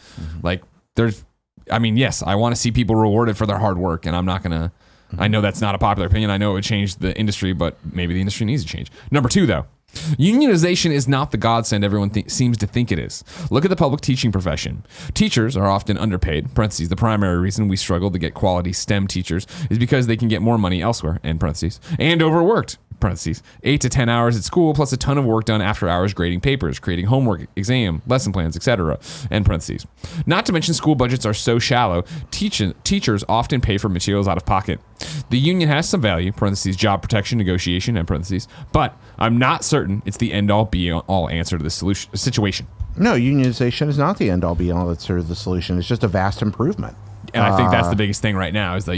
Like, yes, I want to see people rewarded for their hard work, and I'm not going to... I know that's not a popular opinion. I know it would change the industry, but maybe the industry needs to change. Number two, though, unionization is not the godsend everyone seems to think it is. Look at the public teaching profession. Teachers are often underpaid, parentheses, the primary reason we struggle to get quality STEM teachers is because they can get more money elsewhere, end parentheses, and overworked, parentheses, 8 to 10 hours at school plus a ton of work done after hours grading papers, creating homework, exam, lesson plans, etc., end parentheses. Not to mention school budgets are so shallow, teachers often pay for materials out of pocket. The union has some value, parentheses, job protection, negotiation, end parentheses, but I'm not certain it's the end-all, be-all answer to the situation.
No, unionization is not the end-all, be-all answer to the solution. It's just a vast improvement.
And I think that's the biggest thing right now is that,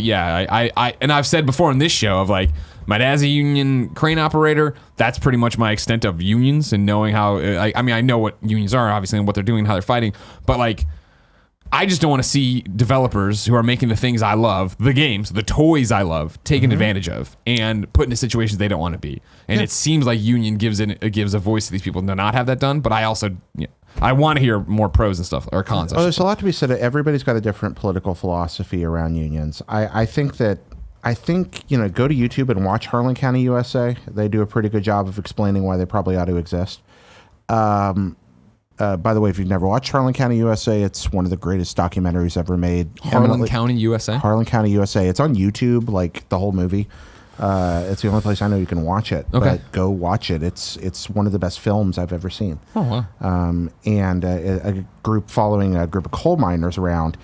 and I've said before on this show of like, my dad's a union crane operator. That's pretty much my extent of unions and knowing how, I know what unions are, obviously, and what they're doing and how they're fighting. But like, I just don't want to see developers who are making the things I love, the games, the toys I love, taken advantage of and put into situations they don't want to be. And it seems like union gives a voice to these people to not have that done. But I also, I want to hear more pros and stuff or cons.
There's a lot to be said. Everybody's got a different political philosophy around unions. I think go to YouTube and watch Harlan County, USA. They do a pretty good job of explaining why they probably ought to exist. By the way, if you've never watched Harlan County, USA, it's one of the greatest documentaries ever made.
Harlan County, USA?
Harlan County, USA. It's on YouTube, like the whole movie. It's the only place I know you can watch it.
Okay.
But go watch it. It's one of the best films I've ever seen.
Oh, wow.
And a group following a group of coal miners around.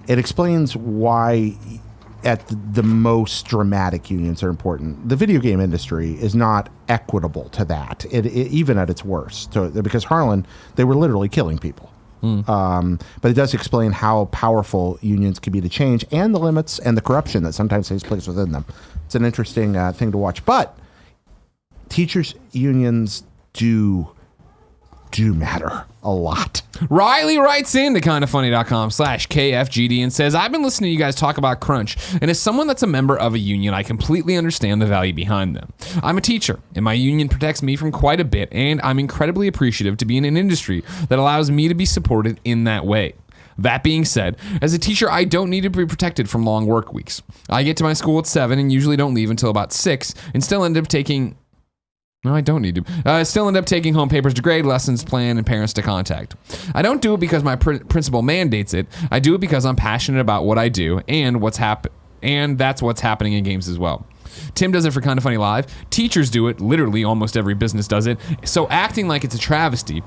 It explains why at the most dramatic unions are important. The video game industry is not equitable to that, even at its worst. So, because Harlan, they were literally killing people. But it does explain how powerful unions can be to change and the limits and the corruption that sometimes takes place within them. It's an interesting thing to watch. But teachers' unions do matter a lot.
Riley writes in to kindafunny.com/KFGD and says, I've been listening to you guys talk about crunch, and as someone that's a member of a union, I completely understand the value behind them. I'm a teacher, and my union protects me from quite a bit, and I'm incredibly appreciative to be in an industry that allows me to be supported in that way. That being said, as a teacher, I don't need to be protected from long work weeks. I get to my school at 7 and usually don't leave until about 6 and still end up taking... No, I don't need to. Still end up taking home papers to grade, lessons plan, and parents to contact. I don't do it because my principal mandates it. I do it because I'm passionate about what I do and and that's what's happening in games as well. Tim does it for Kinda Funny Live. Teachers do it. Literally, almost every business does it. So acting like it's a travesty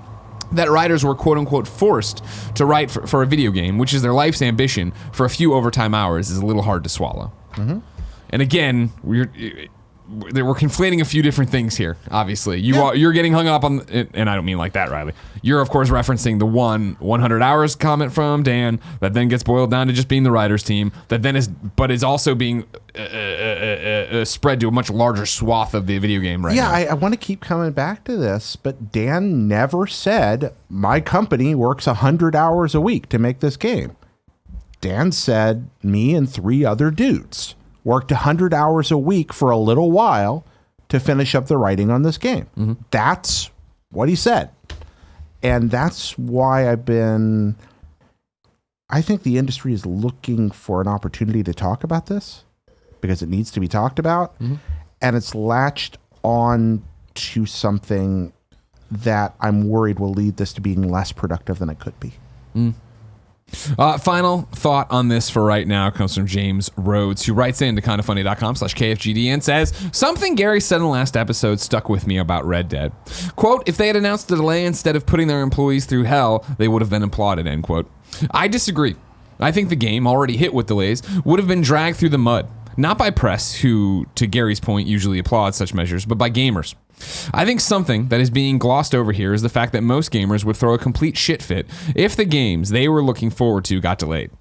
that writers were quote-unquote forced to write for a video game, which is their life's ambition, for a few overtime hours is a little hard to swallow. Mm-hmm. And again, we're conflating a few different things here, obviously. You're getting hung up on, and I don't mean like that, Riley. You're, of course, referencing the 100 hours comment from Dan that then gets boiled down to just being the writer's team, that then is also being spread to a much larger swath of the video game right now.
I want to keep coming back to this, but Dan never said, my company works 100 hours a week to make this game. Dan said, me and 3 other dudes worked 100 hours a week for a little while to finish up the writing on this game. Mm-hmm. That's what he said. And that's why I think the industry is looking for an opportunity to talk about this because it needs to be talked about. Mm-hmm. And it's latched on to something that I'm worried will lead this to being less productive than it could be.
Mm. Final thought on this for right now comes from James Rhodes, who writes in to kindafunny.com/KFGD and says, something Gary said in the last episode stuck with me about Red Dead. Quote, if they had announced the delay instead of putting their employees through hell, they would have been applauded, end quote. I disagree. I think the game, already hit with delays, would have been dragged through the mud. Not by press, who, to Gary's point, usually applauds such measures, but by gamers. I think something that is being glossed over here is the fact that most gamers would throw a complete shit fit if the games they were looking forward to got delayed.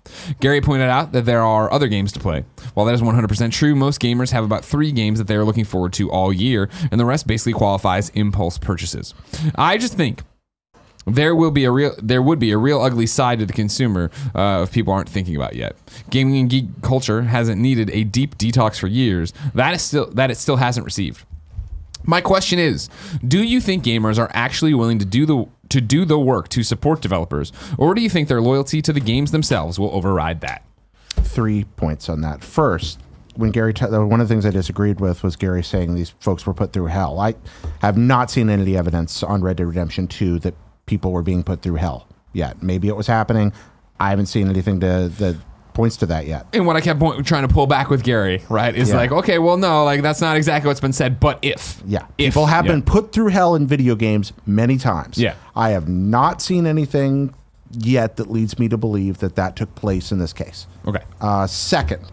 Gary pointed out that there are other games to play. While that is 100% true, most gamers have about 3 games that they are looking forward to all year, and the rest basically qualifies impulse purchases. I just think there would be a real ugly side to the consumer if people aren't thinking about yet. Gaming and geek culture hasn't needed a deep detox for years that it still hasn't received. My question is, do you think gamers are actually willing to do the work to support developers, or do you think their loyalty to the games themselves will override that?
3 points on that. First, when Gary, one of the things I disagreed with was Gary saying these folks were put through hell. I have not seen any evidence on Red Dead Redemption 2 that people were being put through hell yet. Maybe it was happening. I haven't seen anything that points to that yet.
And what I kept trying to pull back with Gary, right, is like, okay, well, no, like that's not exactly what's been said, but if.
Yeah. People have been put through hell in video games many times.
Yeah.
I have not seen anything yet that leads me to believe that took place in this case.
Okay.
Second,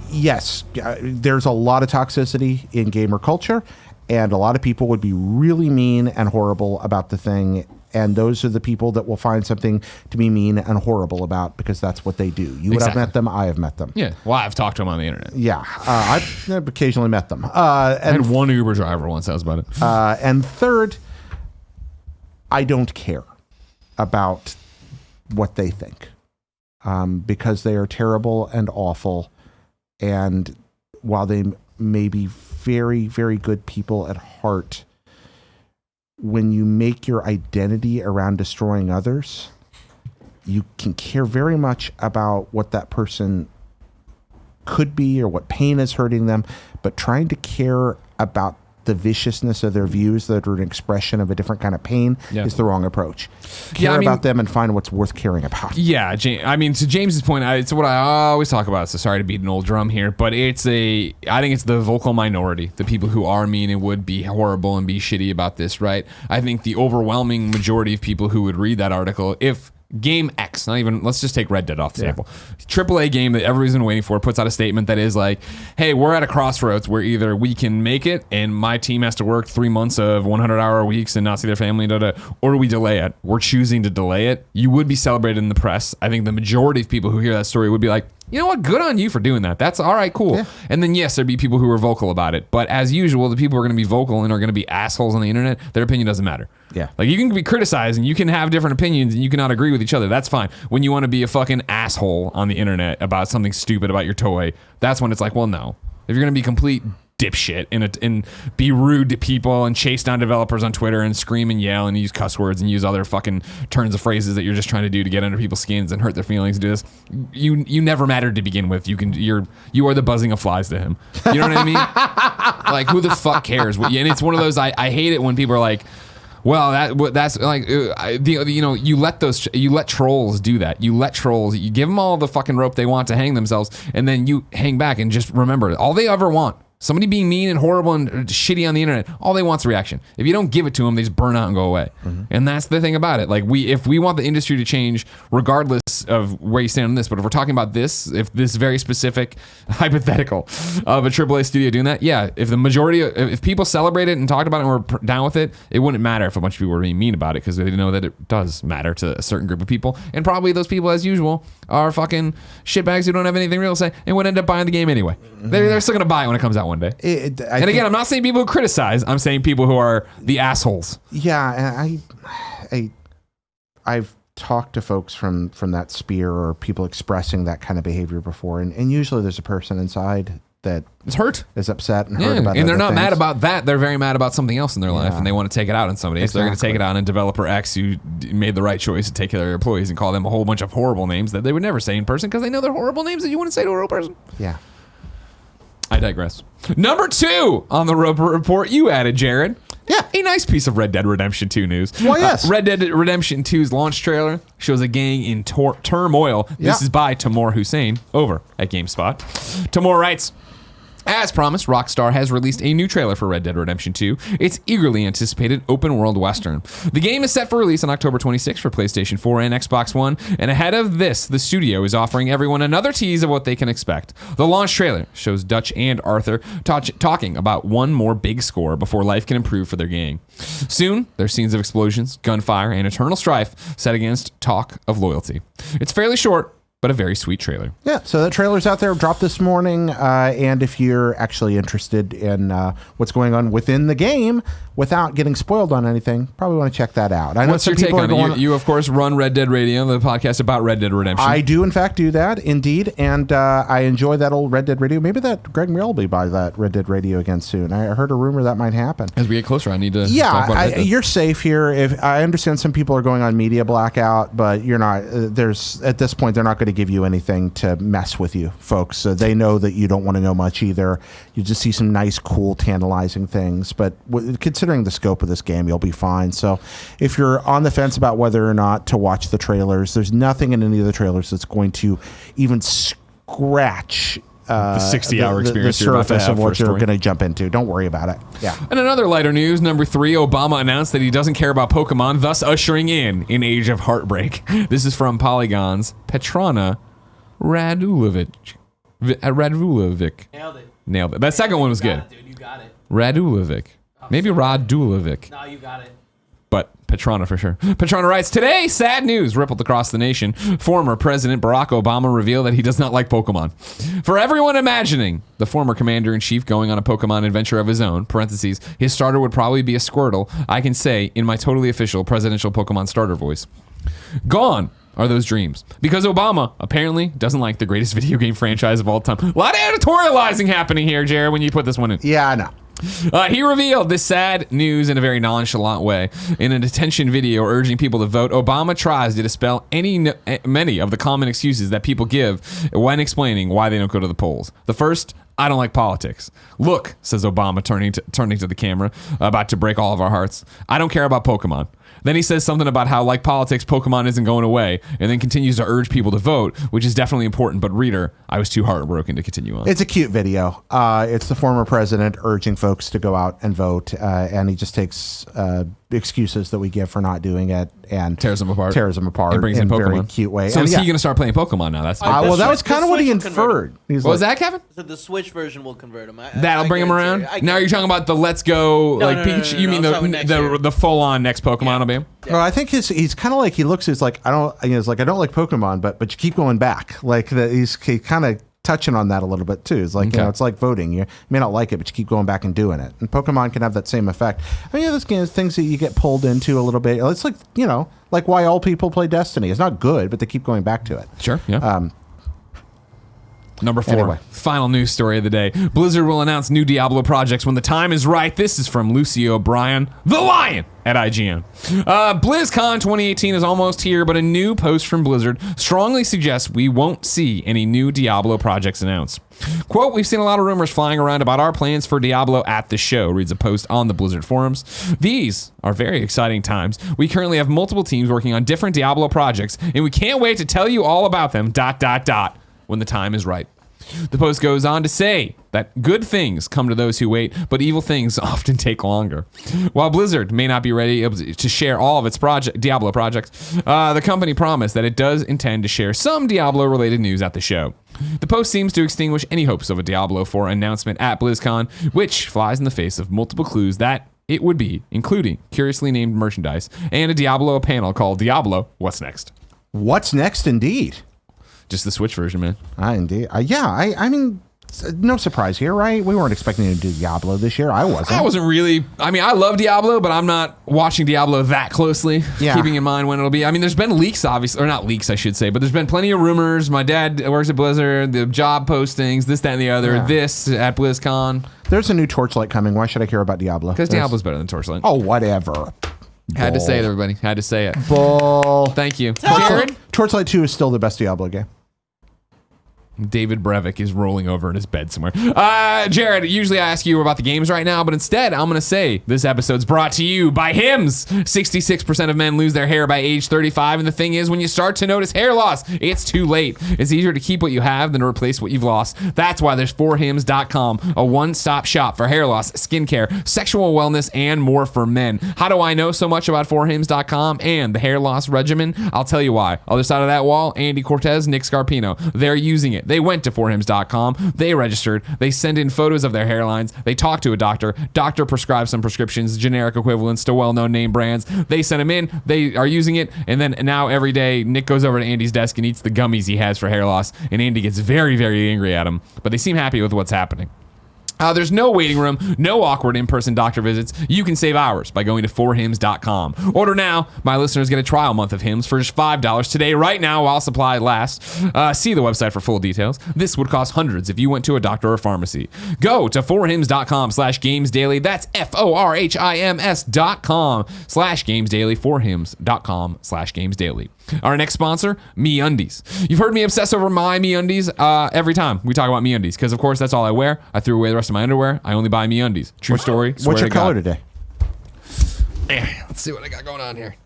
yes, there's a lot of toxicity in gamer culture, and a lot of people would be really mean and horrible about the thing. And those are the people that will find something to be mean and horrible about because that's what they do. You would have met them. I have met them.
Yeah. Well, I've talked to them on the internet.
Yeah. I've occasionally met them.
I had one Uber driver once. That was about it.
And third, I don't care about what they think because they are terrible and awful. And while they may be very, very good people at heart, when you make your identity around destroying others, you can care very much about what that person could be or what pain is hurting them, but trying to care about the viciousness of their views that are an expression of a different kind of pain is the wrong approach. Care about them and find what's worth caring about.
Yeah, I mean, to James's point, it's what I always talk about. So sorry to beat an old drum here, but I think it's the vocal minority, the people who are mean and would be horrible and be shitty about this, right? I think the overwhelming majority of people who would read that article, if Game X, let's just take Red Dead off the table. AAA game that everybody's been waiting for puts out a statement that is like, hey, we're at a crossroads where either we can make it and my team has to work 3 months of 100-hour weeks and not see their family, or we delay it. We're choosing to delay it. You would be celebrated in the press. I think the majority of people who hear that story would be like, you know what? Good on you for doing that. That's all right, cool. Yeah. And then, yes, there'd be people who are vocal about it. But as usual, the people who are going to be vocal and are going to be assholes on the internet, their opinion doesn't matter.
Yeah.
Like, you can be criticized and you can have different opinions and you cannot agree with each other. That's fine. When you want to be a fucking asshole on the internet about something stupid about your toy, that's when it's like, well, no. If you're going to be complete dipshit and be rude to people and chase down developers on Twitter and scream and yell and use cuss words and use other fucking turns of phrases that you're just trying to do to get under people's skins and hurt their feelings, do this, you never mattered to begin with. You are the buzzing of flies to him. You know what I mean? Like, who the fuck cares? And it's one of those, I hate it when people are like, well, that's like, you let trolls do that. You give them all the fucking rope they want to hang themselves, and then you hang back and just remember, all they ever want, somebody being mean and horrible and shitty on the internet, all they want is reaction. If you don't give it to them, they just burn out and go away. Mm-hmm. And that's the thing about it. Like, if we want the industry to change, regardless of where you stand on this, but if we're talking about this, if this very specific hypothetical of a AAA studio doing that, yeah, if the majority, if people celebrate it and talked about it and were down with it, it wouldn't matter if a bunch of people were being mean about it, because they know that it does matter to a certain group of people. And probably those people, as usual, are fucking shitbags who don't have anything real to say and would end up buying the game anyway. Mm-hmm. They're still going to buy it when it comes out one day. And again, I'm not saying people who criticize. I'm saying people who are the assholes.
Yeah, I've talked to folks from that sphere or people expressing that kind of behavior before, and usually there's a person inside that
is hurt,
is upset and hurt about it.
And they're not mad about that. They're very mad about something else in their life, and they want to take it out on somebody. Exactly. So they're going to take it out on developer X who made the right choice to take care of their employees and call them a whole bunch of horrible names that they would never say in person because they know they're horrible names that you wouldn't say to a real person.
Yeah.
I digress. Number 2 on the Roper Report, you added, Jared.
Yeah.
A nice piece of Red Dead Redemption 2 news.
Well, yes.
Red Dead Redemption 2's launch trailer shows a gang in turmoil. This is by Tamoor Hussain over at GameSpot. Tamoor writes, as promised, Rockstar has released a new trailer for Red Dead Redemption 2, its eagerly anticipated open-world western. The game is set for release on October 26th for PlayStation 4 and Xbox One, and ahead of this, the studio is offering everyone another tease of what they can expect. The launch trailer shows Dutch and Arthur talking about one more big score before life can improve for their gang. Soon, there's scenes of explosions, gunfire, and eternal strife set against talk of loyalty. It's fairly short, but a very sweet trailer.
Yeah, so the trailer's out there, dropped this morning, and if you're actually interested in what's going on within the game without getting spoiled on anything, probably want to check that out. I know
What's your take on it? You, of course, run Red Dead Radio, the podcast about Red Dead Redemption.
I do, in fact, do that, indeed, and I enjoy that old Red Dead Radio. Maybe that Greg Murrell will be by that Red Dead Radio again soon. I heard a rumor that might happen.
As we get closer, I need to talk about Red Dead.
You're safe here. If I understand some people are going on media blackout, but you're not. There's at this point, they're not going to give you anything to mess with you, folks. So they know that you don't want to know much either. You just see some nice, cool, tantalizing things. But considering the scope of this game, you'll be fine. So if you're on the fence about whether or not to watch the trailers, there's nothing in any of the trailers that's going to even scratch
the 60-hour experience
the surface of what you're going to jump into. Don't worry about it. Yeah.
And another lighter news, number 3, Obama announced that he doesn't care about Pokemon, thus ushering in an age of heartbreak. This is from Polygon's Petrana Radulovic. Nailed it. That second one was good.
Dude, you got it.
Radulovic. Maybe Radulovic.
No, you got it.
But Petrana for sure. Petrana writes, today, sad news rippled across the nation. Former President Barack Obama revealed that he does not like Pokemon. For everyone imagining the former commander-in-chief going on a Pokemon adventure of his own, parentheses, his starter would probably be a Squirtle, I can say in my totally official presidential Pokemon starter voice. Gone are those dreams. Because Obama apparently doesn't like the greatest video game franchise of all time. A lot of editorializing happening here, Jared, when you put this one in.
Yeah, I know.
He revealed this sad news in a very nonchalant way. In an attention video urging people to vote, Obama tries to dispel many of the common excuses that people give when explaining why they don't go to the polls. The first, I don't like politics. Look, says Obama, turning to the camera, about to break all of our hearts. I don't care about Pokemon. Then he says something about how, like politics, Pokemon isn't going away, and then continues to urge people to vote, which is definitely important. But reader, I was too heartbroken to continue on.
It's a cute video. It's the former president urging folks to go out and vote, and he just takes excuses that we give for not doing it and
tears them apart.
And
brings in
a very
Pokemon.
cute way.
So
and
is he going to start playing Pokemon now? That's
well, that was
The
kind of what he
Switch will convert
inferred.
what was that, Kevin?
So the Switch version will convert him.
That'll bring him around. Now you're talking about the Let's Go
No,
like
no,
Pikachu.
no,
You
no,
mean
I'm talking next year.
the full on next Pokemon will be him?
Well, I think he's kind of like he looks. He's like I don't like Pokemon, but you keep going back. Like he's kind of touching on that a little bit too. It's like it's like voting. You may not like it, but you keep going back and doing it. And Pokemon can have that same effect. I mean, this game is things that you get pulled into a little bit. It's like like why all people play Destiny. It's not good, but they keep going back to it.
Sure. Yeah. Number 4,
Anyway.
final news story of the day. Blizzard will announce new Diablo projects when the time is right. This is from Lucy O'Brien, the Lion, at IGN. BlizzCon 2018 is almost here, but a new post from Blizzard strongly suggests we won't see any new Diablo projects announced. Quote, we've seen a lot of rumors flying around about our plans for Diablo at the show, reads a post on the Blizzard forums. These are very exciting times. We currently have multiple teams working on different Diablo projects, and we can't wait to tell you all about them, ... when the time is right. The post goes on to say that good things come to those who wait, but evil things often take longer. While Blizzard may not be ready to share all of its Diablo projects, the company promised that it does intend to share some Diablo-related news at the show. The post seems to extinguish any hopes of a Diablo 4 announcement at BlizzCon, which flies in the face of multiple clues that it would be, including curiously named merchandise and a Diablo panel called Diablo, What's Next?
What's next, indeed.
Just the Switch version, man.
Indeed. I mean, no surprise here, right? We weren't expecting to do Diablo this year. I wasn't
really. I mean, I love Diablo, but I'm not watching Diablo that closely, keeping in mind when it'll be. I mean, there's been leaks, obviously, or not leaks, I should say, but there's been plenty of rumors. My dad works at Blizzard, the job postings, this, that, and the other, this at BlizzCon.
There's a new Torchlight coming. Why should I care about Diablo?
Because Diablo's better than Torchlight.
Oh, whatever.
Had to say it, everybody. Had to say it.
Bull.
Thank you. Jared?
Torchlight 2 is still the best Diablo game.
David Brevik is rolling over in his bed somewhere. Jared, usually I ask you about the games right now, but instead I'm going to say this episode's brought to you by Hims. 66% of men lose their hair by age 35, and the thing is, when you start to notice hair loss, it's too late. It's easier to keep what you have than to replace what you've lost. That's why there's 4hims.com, a one-stop shop for hair loss, skincare, sexual wellness, and more for men. How do I know so much about 4hims.com and the hair loss regimen? I'll tell you why. Other side of that wall, Andy Cortez, Nick Scarpino. They're using it. They went to 4hims.com. They registered. They send in photos of their hairlines. They talk to a doctor. Doctor prescribes some prescriptions, generic equivalents to well-known name brands. They send them in. They are using it. And then now every day, Nick goes over to Andy's desk and eats the gummies he has for hair loss. And Andy gets very, very angry at him. But they seem happy with what's happening. There's no waiting room, no awkward in-person doctor visits. You can save hours by going to 4hims.com. Order now. My listeners get a trial month of Hims for just $5 today, right now, while supply lasts. See the website for full details. This would cost hundreds if you went to a doctor or pharmacy. Go to 4hims.com/gamesdaily. That's FORHIMS.com/gamesdaily. 4hims.com/gamesdaily. Our next sponsor, MeUndies. You've heard me obsess over my MeUndies every time we talk about MeUndies, because of course that's all I wear. I threw away the rest of my underwear. I only buy MeUndies. True story.
What's your color today?
Let's see what I got going on here.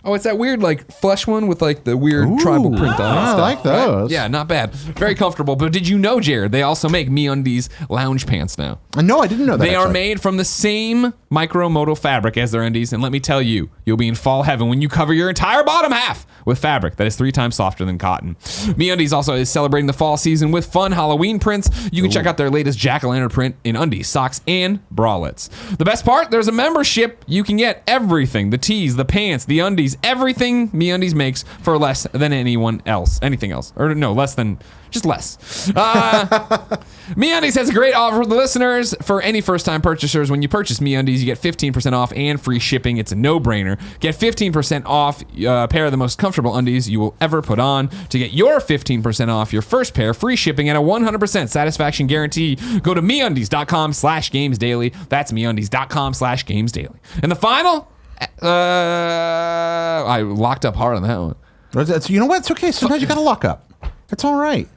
Oh, it's that weird like flesh one with like the weird tribal print on it.
I like those.
Right? Yeah, not bad. Very comfortable. But did you know, Jared, they also make MeUndies lounge pants now?
No, I didn't know that.
They are made from the same micromodal fabric as their undies, and let me tell you, you'll be in fall heaven when you cover your entire bottom half with fabric that is 3 times softer than cotton. MeUndies also is celebrating the fall season with fun Halloween prints. You can check out their latest jack-o'-lantern print in undies, socks, and bralettes. The best part, there's a membership. You can get everything, the tees, the pants, the undies, everything MeUndies makes for less than anything else. Or no, less than, just less. MeUndies has a great offer for the listeners. For any first-time purchasers, when you purchase MeUndies, you get 15% off and free shipping. It's a no-brainer. Get 15% off a pair of the most comfortable undies you will ever put on. To get your 15% off your first pair, free shipping, and a 100% satisfaction guarantee, go to MeUndies.com/gamesdaily. That's MeUndies.com/gamesdaily. And the final, I locked up hard on that one.
You know what? It's okay. Sometimes you got to lock up. It's all right.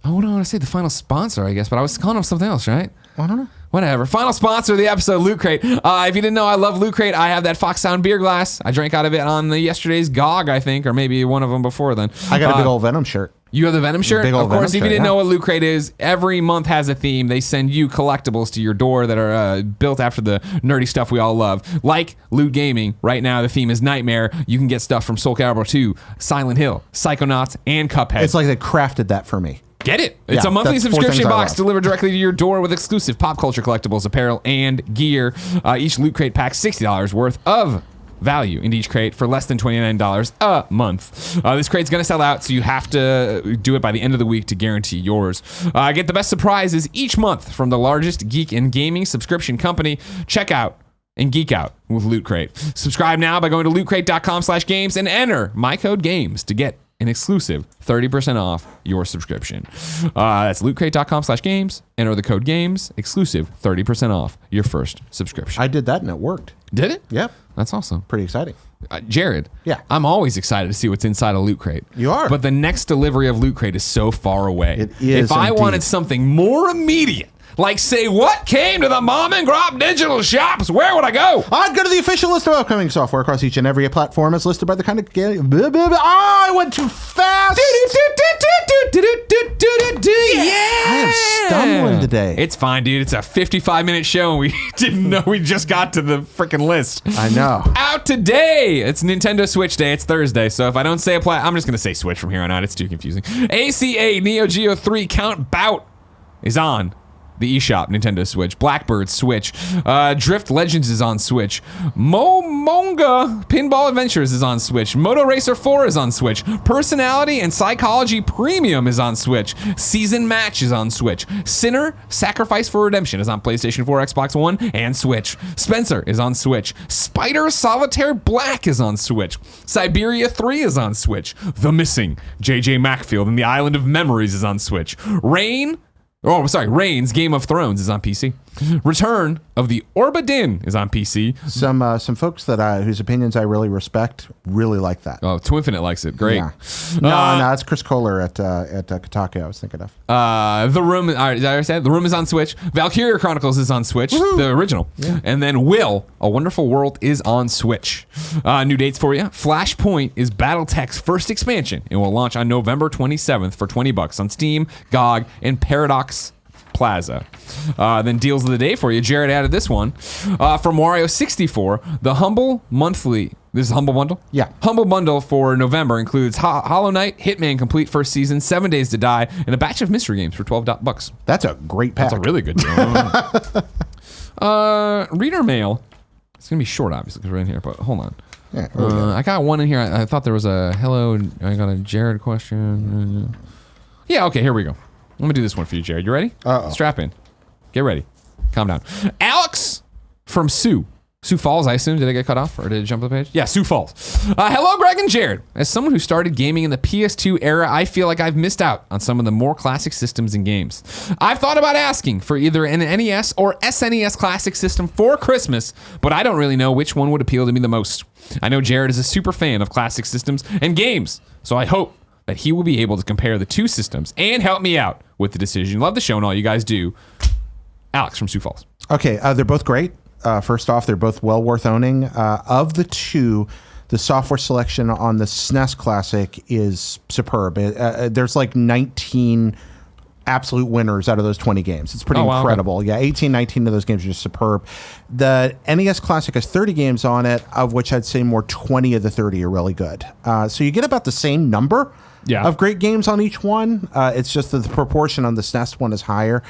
Oh, no, I want to say the final sponsor, I guess, but I was calling them something else, right?
I don't know.
Whatever. Final sponsor of the episode, Loot Crate. If you didn't know, I love Loot Crate. I have that Fox Sound beer glass. I drank out of it on yesterday's GOG, I think, or maybe one of them before then.
I got a big old Venom shirt.
You have the Venom shirt?
Big old
of course,
Venom
if you
shirt,
didn't know what Loot Crate is, every month has a theme. They send you collectibles to your door that are built after the nerdy stuff we all love. Like Loot Gaming. Right now, the theme is Nightmare. You can get stuff from Soul Calibur 2, Silent Hill, Psychonauts, and Cuphead.
It's like they crafted that for me.
Get it. It's
Yeah,
a monthly
that's 4
subscription
things I
box
love.
delivered directly to your door with exclusive pop culture collectibles, apparel, and gear. Each Loot Crate packs $60 worth of value in each crate for less than $29 a month. This crate's going to sell out, so you have to do it by the end of the week to guarantee yours. Get the best surprises each month from the largest geek and gaming subscription company. Check out and geek out with Loot Crate. Subscribe now by going to lootcrate.com/games and enter my code GAMES to get an exclusive 30% off your subscription. That's lootcrate.com/games. Enter the code GAMES. Exclusive 30% off your first subscription.
I did that and it worked.
Did it?
Yep.
That's awesome.
Pretty exciting.
Jared.
Yeah.
I'm always excited to see what's inside a Loot Crate.
You are.
But the next delivery of Loot Crate is so far away.
It is
If I
indeed.
wanted something more immediate, like say what came to the mom and grop digital shops, where would I go?
I'd go to the official list of upcoming software across each and every platform as listed by the kind of game. I went too fast. I am stumbling today.
It's fine, dude. It's a 55-minute show, and we didn't know we just got to the freaking list.
I know.
Out today. It's Nintendo Switch Day. It's Thursday, so if I don't say I'm just going to say Switch from here on out. It's too confusing. ACA Neo Geo 3 Count Bout is on the eShop, Nintendo Switch. Blackbird Switch. Drift Legends is on Switch. Momonga Pinball Adventures is on Switch. Moto Racer 4 is on Switch. Personality and Psychology Premium is on Switch. Season Match is on Switch. Sinner Sacrifice for Redemption is on PlayStation 4, Xbox One, and Switch. Spencer is on Switch. Spider Solitaire Black is on Switch. Siberia 3 is on Switch. The Missing, J.J. Macfield and the Island of Memories is on Switch. Reigns Game of Thrones is on PC. Return of the Orbadin is on PC.
Some folks that whose opinions I really respect really like that.
Oh, Twinfinite likes it. Great.
Yeah. No, it's Chris Kohler at Kotaku I was thinking of.
The Room. Did I already say it? The Room is on Switch. Valkyria Chronicles is on Switch, the original. Yeah. And then Will, A Wonderful World is on Switch. New dates for you. Flashpoint is BattleTech's first expansion and will launch on November 27th for $20 on Steam, GOG, and Paradox Plaza. Then deals of the day for you. Jared added this one. From Wario 64, the Humble Monthly. This is Humble Bundle?
Yeah.
Humble Bundle for November includes Hollow Knight, Hitman Complete First Season, 7 Days to Die, and a batch of mystery games for $12.
That's a great pack.
That's a really good deal. Reader mail. It's going to be short, obviously, because we're in here, but hold on.
Yeah,
I got one in here. I thought there was a hello. I got a Jared question. Yeah, okay, here we go. I'm going to do this one for you, Jared. You ready?
Uh-oh.
Strap in. Get ready. Calm down. Alex from Sioux Falls, I assume. Did I get cut off or did it jump the page? Yeah, Sioux Falls. Hello, Greg and Jared. As someone who started gaming in the PS2 era, I feel like I've missed out on some of the more classic systems and games. I've thought about asking for either an NES or SNES classic system for Christmas, but I don't really know which one would appeal to me the most. I know Jared is a super fan of classic systems and games, so I hope that he will be able to compare the two systems and help me out with the decision. Love the show and all you guys do. Alex from Sioux Falls.
Okay, they're both great. First off, they're both well worth owning. Of the two, the software selection on the SNES Classic is superb. There's like 19 absolute winners out of those 20 games. It's pretty incredible. Okay. Yeah, 18, 19 of those games are just superb. The NES Classic has 30 games on it, of which I'd say 20 of the 30 are really good. So you get about the same number of great games on each one. It's just that the proportion on the SNES one is higher.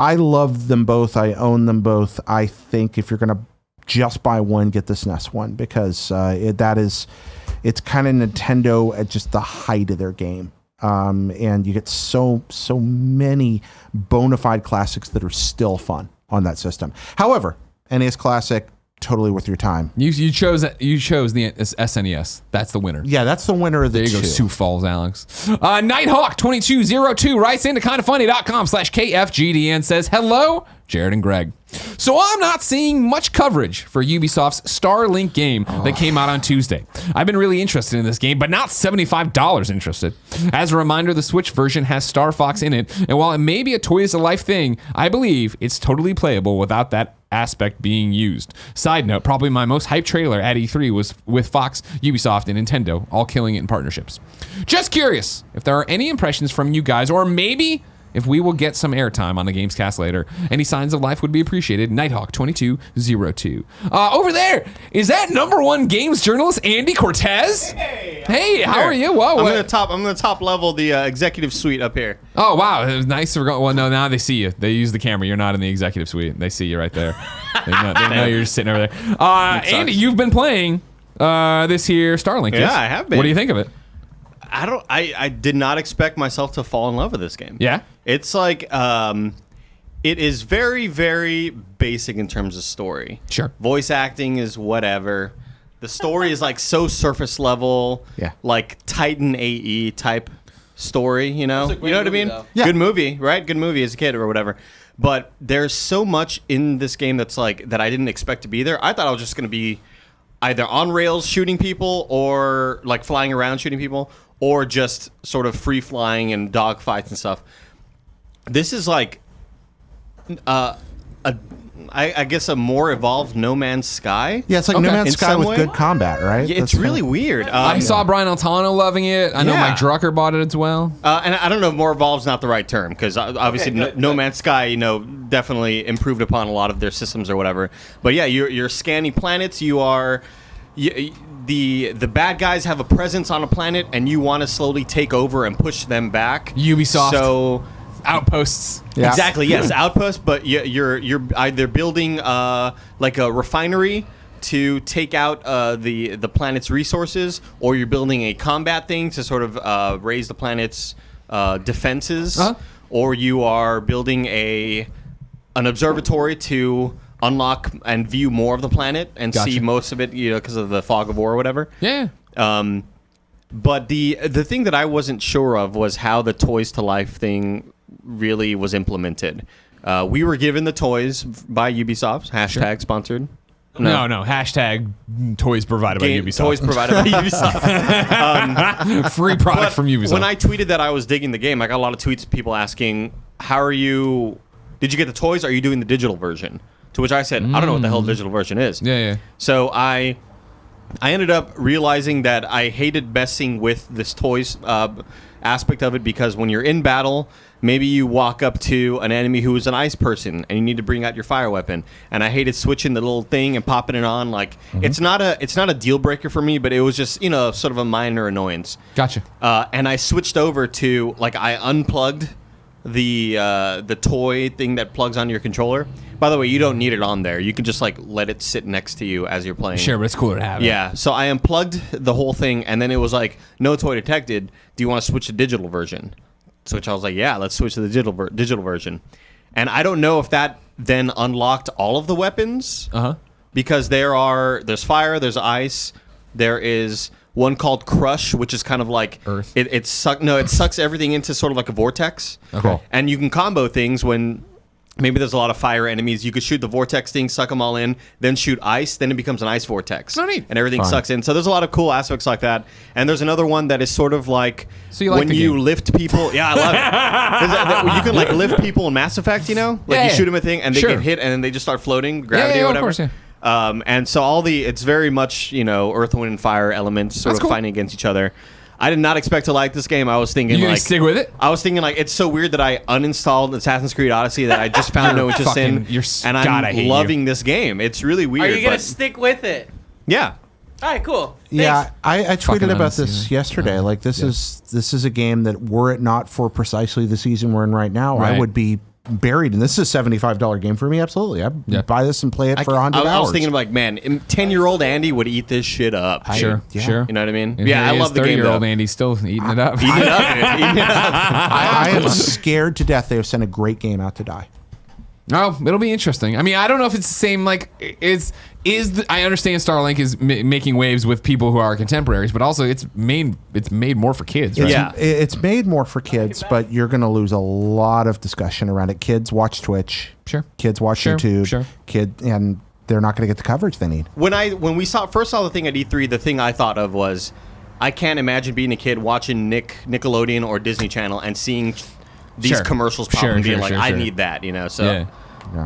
I love them both. I own them both. I think if you're going to just buy one, get the SNES one, because it's kind of Nintendo at just the height of their game. And you get so many bona fide classics that are still fun on that system. However, NES Classic, totally worth your time.
You chose the SNES. That's the winner.
Yeah, that's the winner of the two.
There you go, Sioux Falls, Alex. Nighthawk2202 writes into kindoffunny.com/KFGD and says, hello, Jared and Greg. So I'm not seeing much coverage for Ubisoft's Starlink game that came out on Tuesday. I've been really interested in this game, but not $75 interested. As a reminder, the Switch version has Star Fox in it, and while it may be a toys-to-life thing, I believe it's totally playable without that aspect being used. Side note, probably my most hyped trailer at E3 was with Fox, Ubisoft, and Nintendo, all killing it in partnerships. Just curious if there are any impressions from you guys, or maybe if we will get some airtime on the Gamescast later. Any signs of life would be appreciated. Nighthawk2202. Over there, is that #1 games journalist Andy Cortez? Hey, how are you? Whoa,
I'm gonna top level the executive suite up here.
Oh wow, it was nice. Well, no, now they see you. They use the camera. You're not in the executive suite. They see you right there. They know you're just sitting over there. Andy, you've been playing this here Starlink.
Yeah, I have been.
What do you think of it?
I did not expect myself to fall in love with this game.
Yeah,
it's like it is very, very basic in terms of story.
Sure.
Voice acting is whatever. The story is like so surface level.
Yeah.
Like Titan AE type story. You know.
It's a
You know what I
great
mean?
movie, though.
Yeah.
Good movie, right? Good movie as a kid or whatever. But there's so much in this game that's like that I didn't expect to be there. I thought I was just gonna be either on rails shooting people or like flying around shooting people, or just sort of free flying and dogfights and stuff. This is like, I guess a more evolved No Man's Sky.
Yeah, it's like No
Okay.
Man's
In
Sky
some
with
way?
good combat, right?
Yeah, it's
That's
really
kinda-
weird.
I saw Brian Altano loving it. I know
Yeah.
Mike Drucker bought it as well.
And I don't know if more evolved's not the right term, because obviously No Man's Sky, definitely improved upon a lot of their systems or whatever. But yeah, you're scanning planets. The bad guys have a presence on a planet, and you want to slowly take over and push them back.
Ubisoft.
So
Outposts.
Yeah.
exactly, yes, outpost. But you're either building like a refinery to take out the planet's resources, or you're building a combat thing to sort of raise the planet's defenses, or you are building an observatory to unlock and view more of the planet and see
Gotcha.
most of it, because of the fog of war or whatever.
Yeah.
But the thing that I wasn't sure of was how the toys to life thing really was implemented. We were given the toys by Ubisoft, hashtag sponsored.
No. Hashtag toys provided by Ubisoft.
Toys provided by Ubisoft.
Free product
But
from Ubisoft.
When I tweeted that I was digging the game, I got a lot of tweets, people asking, did you get the toys? Are you doing the digital version? To which I said, I don't know what the hell the digital version is.
yeah.
So I ended up realizing that I hated messing with this toys aspect of it, because when you're in battle, maybe you walk up to an enemy who is an ice person and you need to bring out your fire weapon. And I hated switching the little thing and popping it on. Like it's not a deal breaker for me, but it was just sort of a minor annoyance.
Gotcha.
And I switched over to I unplugged the toy thing that plugs onto your controller. By the way, you don't need it on there. You can just let it sit next to you as you're playing.
Sure, but it's cooler to have it.
Yeah. So I unplugged the whole thing, and then it was like, no toy detected. Do you want to switch to digital version? So which I was like, yeah, let's switch to the digital version. And I don't know if that then unlocked all of the weapons. Because there's fire, there's ice, there is one called Crush, which is kind of like
Earth.
It sucks everything into sort of like a vortex.
Okay.
And you can combo things when maybe there's a lot of fire enemies. You could shoot the vortex thing, suck them all in, then shoot ice, then it becomes an ice vortex.
Oh, neat.
And everything sucks in. So there's a lot of cool aspects like that. And there's another one that is sort of like
So you like
when
the
you
game.
lift people. Yeah, I love it. You can lift people in Mass Effect, Like
Yeah.
you shoot them a thing and they
Sure.
get hit and then they just start floating, gravity
Yeah,
or
of
whatever.
course, yeah.
And so it's very much, Earth, Wind, and Fire elements sort
That's
of
cool.
fighting against each other. I did not expect to like this game. I was thinking
You gonna stick with it?
I was thinking it's so weird that I uninstalled Assassin's Creed Odyssey that I just found no interest in, and
God, I hate
I'm
you.
loving this game. It's really
Are
weird.
you gonna
but
stick with it?
yeah,
All right, cool.
Yeah,
Thanks.
I
Fucking
tweeted about
honestly,
this
yeah.
yesterday. This is a game that, were it not for precisely the season we're in right now,
Right.
I would be buried. And this is a $75 game for me. Absolutely, I'd
Yeah.
buy this and play it for 100
I
hours.
was thinking man, 10-year-old Andy would eat this shit up.
Sure.
You know what I mean?
And
Yeah,
here
I
he
love
is,
the game.
30-year-old
though.
Andy still eating it up.
Eating it up, dude. Eating it up.
I am scared to death they have sent a great game out to die.
Oh, it'll be interesting. I mean, I don't know if it's the same. Like, I understand Starlink is making waves with people who are contemporaries, but also it's made more for kids. Right?
Yeah.
It's made more for kids, but you're going to lose a lot of discussion around it. Kids watch Twitch.
Sure.
Kids watch YouTube.
Sure.
And they're not going to get the coverage they need.
When we first saw the thing at E3, the thing I thought of was, I can't imagine being a kid watching Nickelodeon or Disney Channel and seeing these commercials pop and being like, I need that, you know. So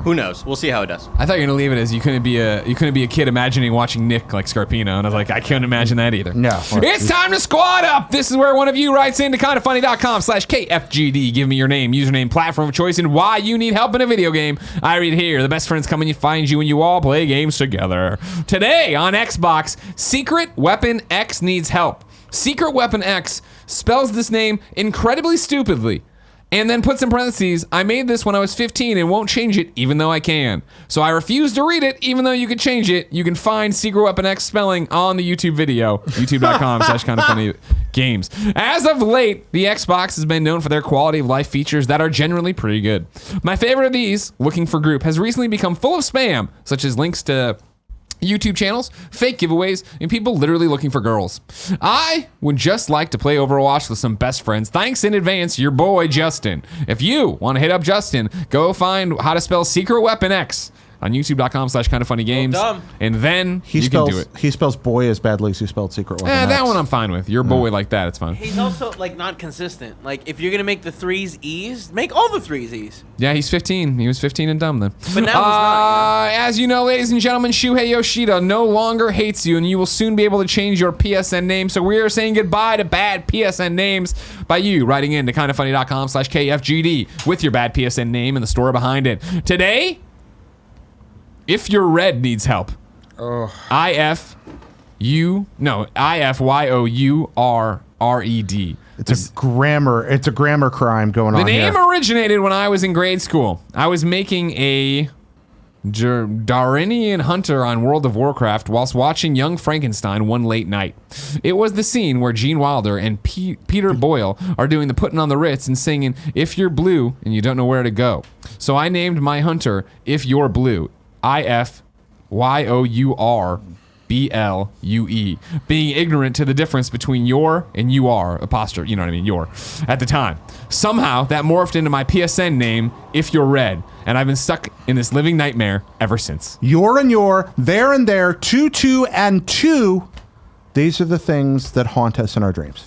who knows? We'll see how it does.
I thought you were gonna leave it as you couldn't be a kid imagining watching Nick like Scarpino, and I was like, I can't imagine that either.
No.
It's time to squad up. This is where one of you writes into kindafunny.com/KFGD. Give me your name, username, platform of choice, and why you need help in a video game. I read here. The best friends come and find you, and you all play games together. Today on Xbox, Secret Weapon X needs help. Secret Weapon X spells this name incredibly stupidly. And then puts in parentheses, I made this when I was 15 and won't change it even though I can. So I refuse to read it even though you could change it. You can find Secret Weapon X spelling on the YouTube video, youtube.com/kindafunnygames. As of late, the Xbox has been known for their quality of life features that are generally pretty good. My favorite of these, Looking for Group, has recently become full of spam, such as links to YouTube channels, fake giveaways, and people literally looking for girls. I would just like to play Overwatch with some best friends. Thanks in advance, your boy Justin. If you want to hit up Justin, go find how to spell Secret Weapon X on youtube.com/kindafunnygames, and then you can do it.
He spells boy as badly as he spelled Secret Weapon X.
That one I'm fine with. You're a boy like that, it's fine.
He's also like not consistent. Like if you're gonna make the 3s E's, make all the 3s E's.
Yeah, he's 15. He was 15 and dumb then.
But now he's not.
As you know, ladies and gentlemen, Shuhei Yoshida no longer hates you, and you will soon be able to change your PSN name. So we are saying goodbye to bad PSN names by you writing in to kindafunny.com/KFGD with your bad PSN name and the story behind it. Today, If You're Red needs help. IFYOURRED.
It's a grammar crime going on here.
The name originated when I was in grade school. I was making a Darinian hunter on World of Warcraft whilst watching Young Frankenstein one late night. It was the scene where Gene Wilder and Peter Boyle are doing the putting on the Ritz and singing If You're Blue and You Don't Know Where to Go. So I named my hunter If You're Blue. IFYOURBLUE, being ignorant to the difference between your and you are, apostrophe, you know what I mean, your, at the time. Somehow, that morphed into my PSN name, If You're Red, and I've been stuck in this living nightmare ever since.
Your and your, there and there, two and two. These are the things that haunt us in our dreams.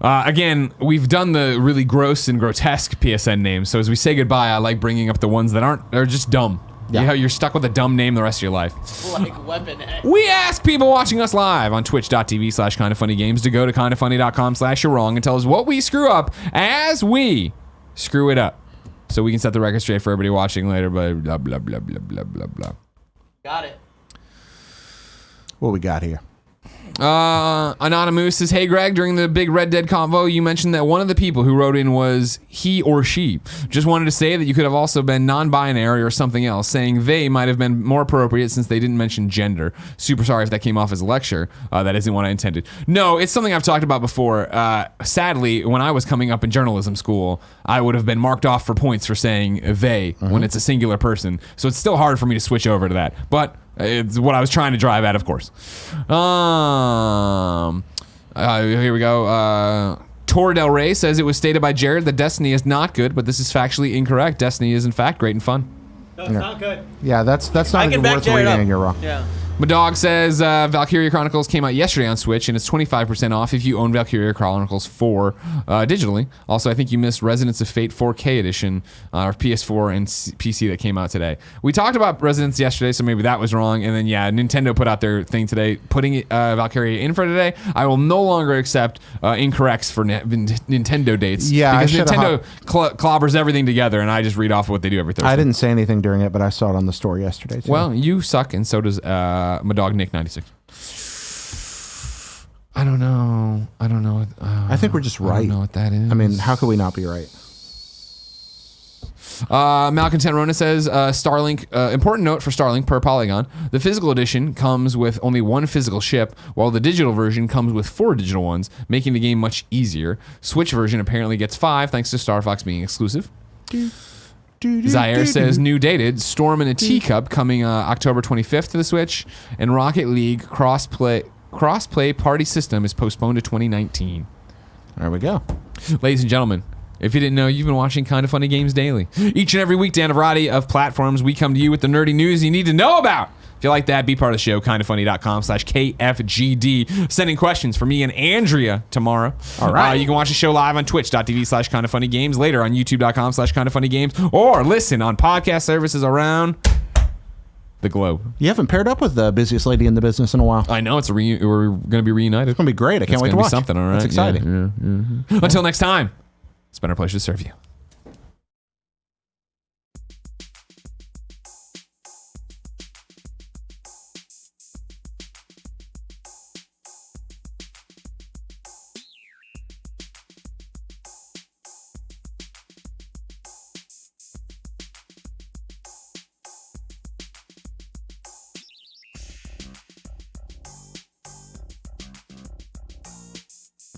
Again, we've done the really gross and grotesque PSN names, so as we say goodbye, I like bringing up the ones that are just dumb. Yeah. You're stuck with a dumb name the rest of your life.
Like Weapon X.
We ask people watching us live on twitch.tv/kindafunnygames to go to kindafunny.com/you're-wrong and tell us what we screw up as we screw it up. So we can set the record straight for everybody watching later, blah, blah, blah, blah, blah, blah, blah, blah.
Got it.
What we got here?
Anonymous says, hey Greg, during the big Red Dead convo, you mentioned that one of the people who wrote in was he or she. Just wanted to say that you could have also been non-binary or something else, saying they might have been more appropriate since they didn't mention gender. Super sorry if that came off as a lecture. That isn't what I intended. No, it's something I've talked about before. Sadly, when I was coming up in journalism school, I would have been marked off for points for saying they when it's a singular person. So it's still hard for me to switch over to that. But it's what I was trying to drive at, of course. Here we go. Tor Del Rey says it was stated by Jared that Destiny is not good, but this is factually incorrect. Destiny is in fact great and fun.
No, it's not good.
Yeah, that's not
I
even
can back
worth
Jared
reading,
up.
and you're wrong.
Yeah.
My dog says Valkyria Chronicles came out yesterday on Switch, and it's 25% off if you own Valkyria Chronicles 4 digitally. Also, I think you missed Residents of Fate 4K edition, or PS4 and PC that came out today. We talked about Residents yesterday, so maybe that was wrong. And then, yeah, Nintendo put out their thing today, putting Valkyria in for today. I will no longer accept incorrects for Nintendo dates.
Yeah,
because Nintendo clobbers everything together, and I just read off what they do every Thursday.
I didn't say anything during it, but I saw it on the store yesterday, too.
Well, you suck, and so does my dog Nick 96. I don't know.
I think we're just right.
I don't know what that is.
I mean, how could we not be right?
Malcontent Rona says Starlink. Important note for Starlink per Polygon: the physical edition comes with only one physical ship, while the digital version comes with 4 digital ones, making the game much easier. Switch version apparently gets 5 thanks to Star Fox being exclusive. Zaire says new dated Storm in a Teacup coming October 25th to the Switch, and Rocket League crossplay party system is postponed to 2019.
There we go.
Ladies and gentlemen, if you didn't know, you've been watching Kinda Funny Games Daily. Each and every weekday on a variety of platforms, we come to you with the nerdy news you need to know about. If you like that, be part of the show, kindafunny.com/KFGD. Sending questions for me and Andrea tomorrow.
All right.
You can watch the show live on twitch.tv/kindafunnygames, later on youtube.com/kindafunnygames, or listen on podcast services around the globe.
You haven't paired up with the busiest lady in the business in a while.
I know, we're going to be reunited.
It's going to be great. I can't wait to
It's
watch.
something, all right?
It's exciting.
Yeah. Until next time, it's been our pleasure to serve you.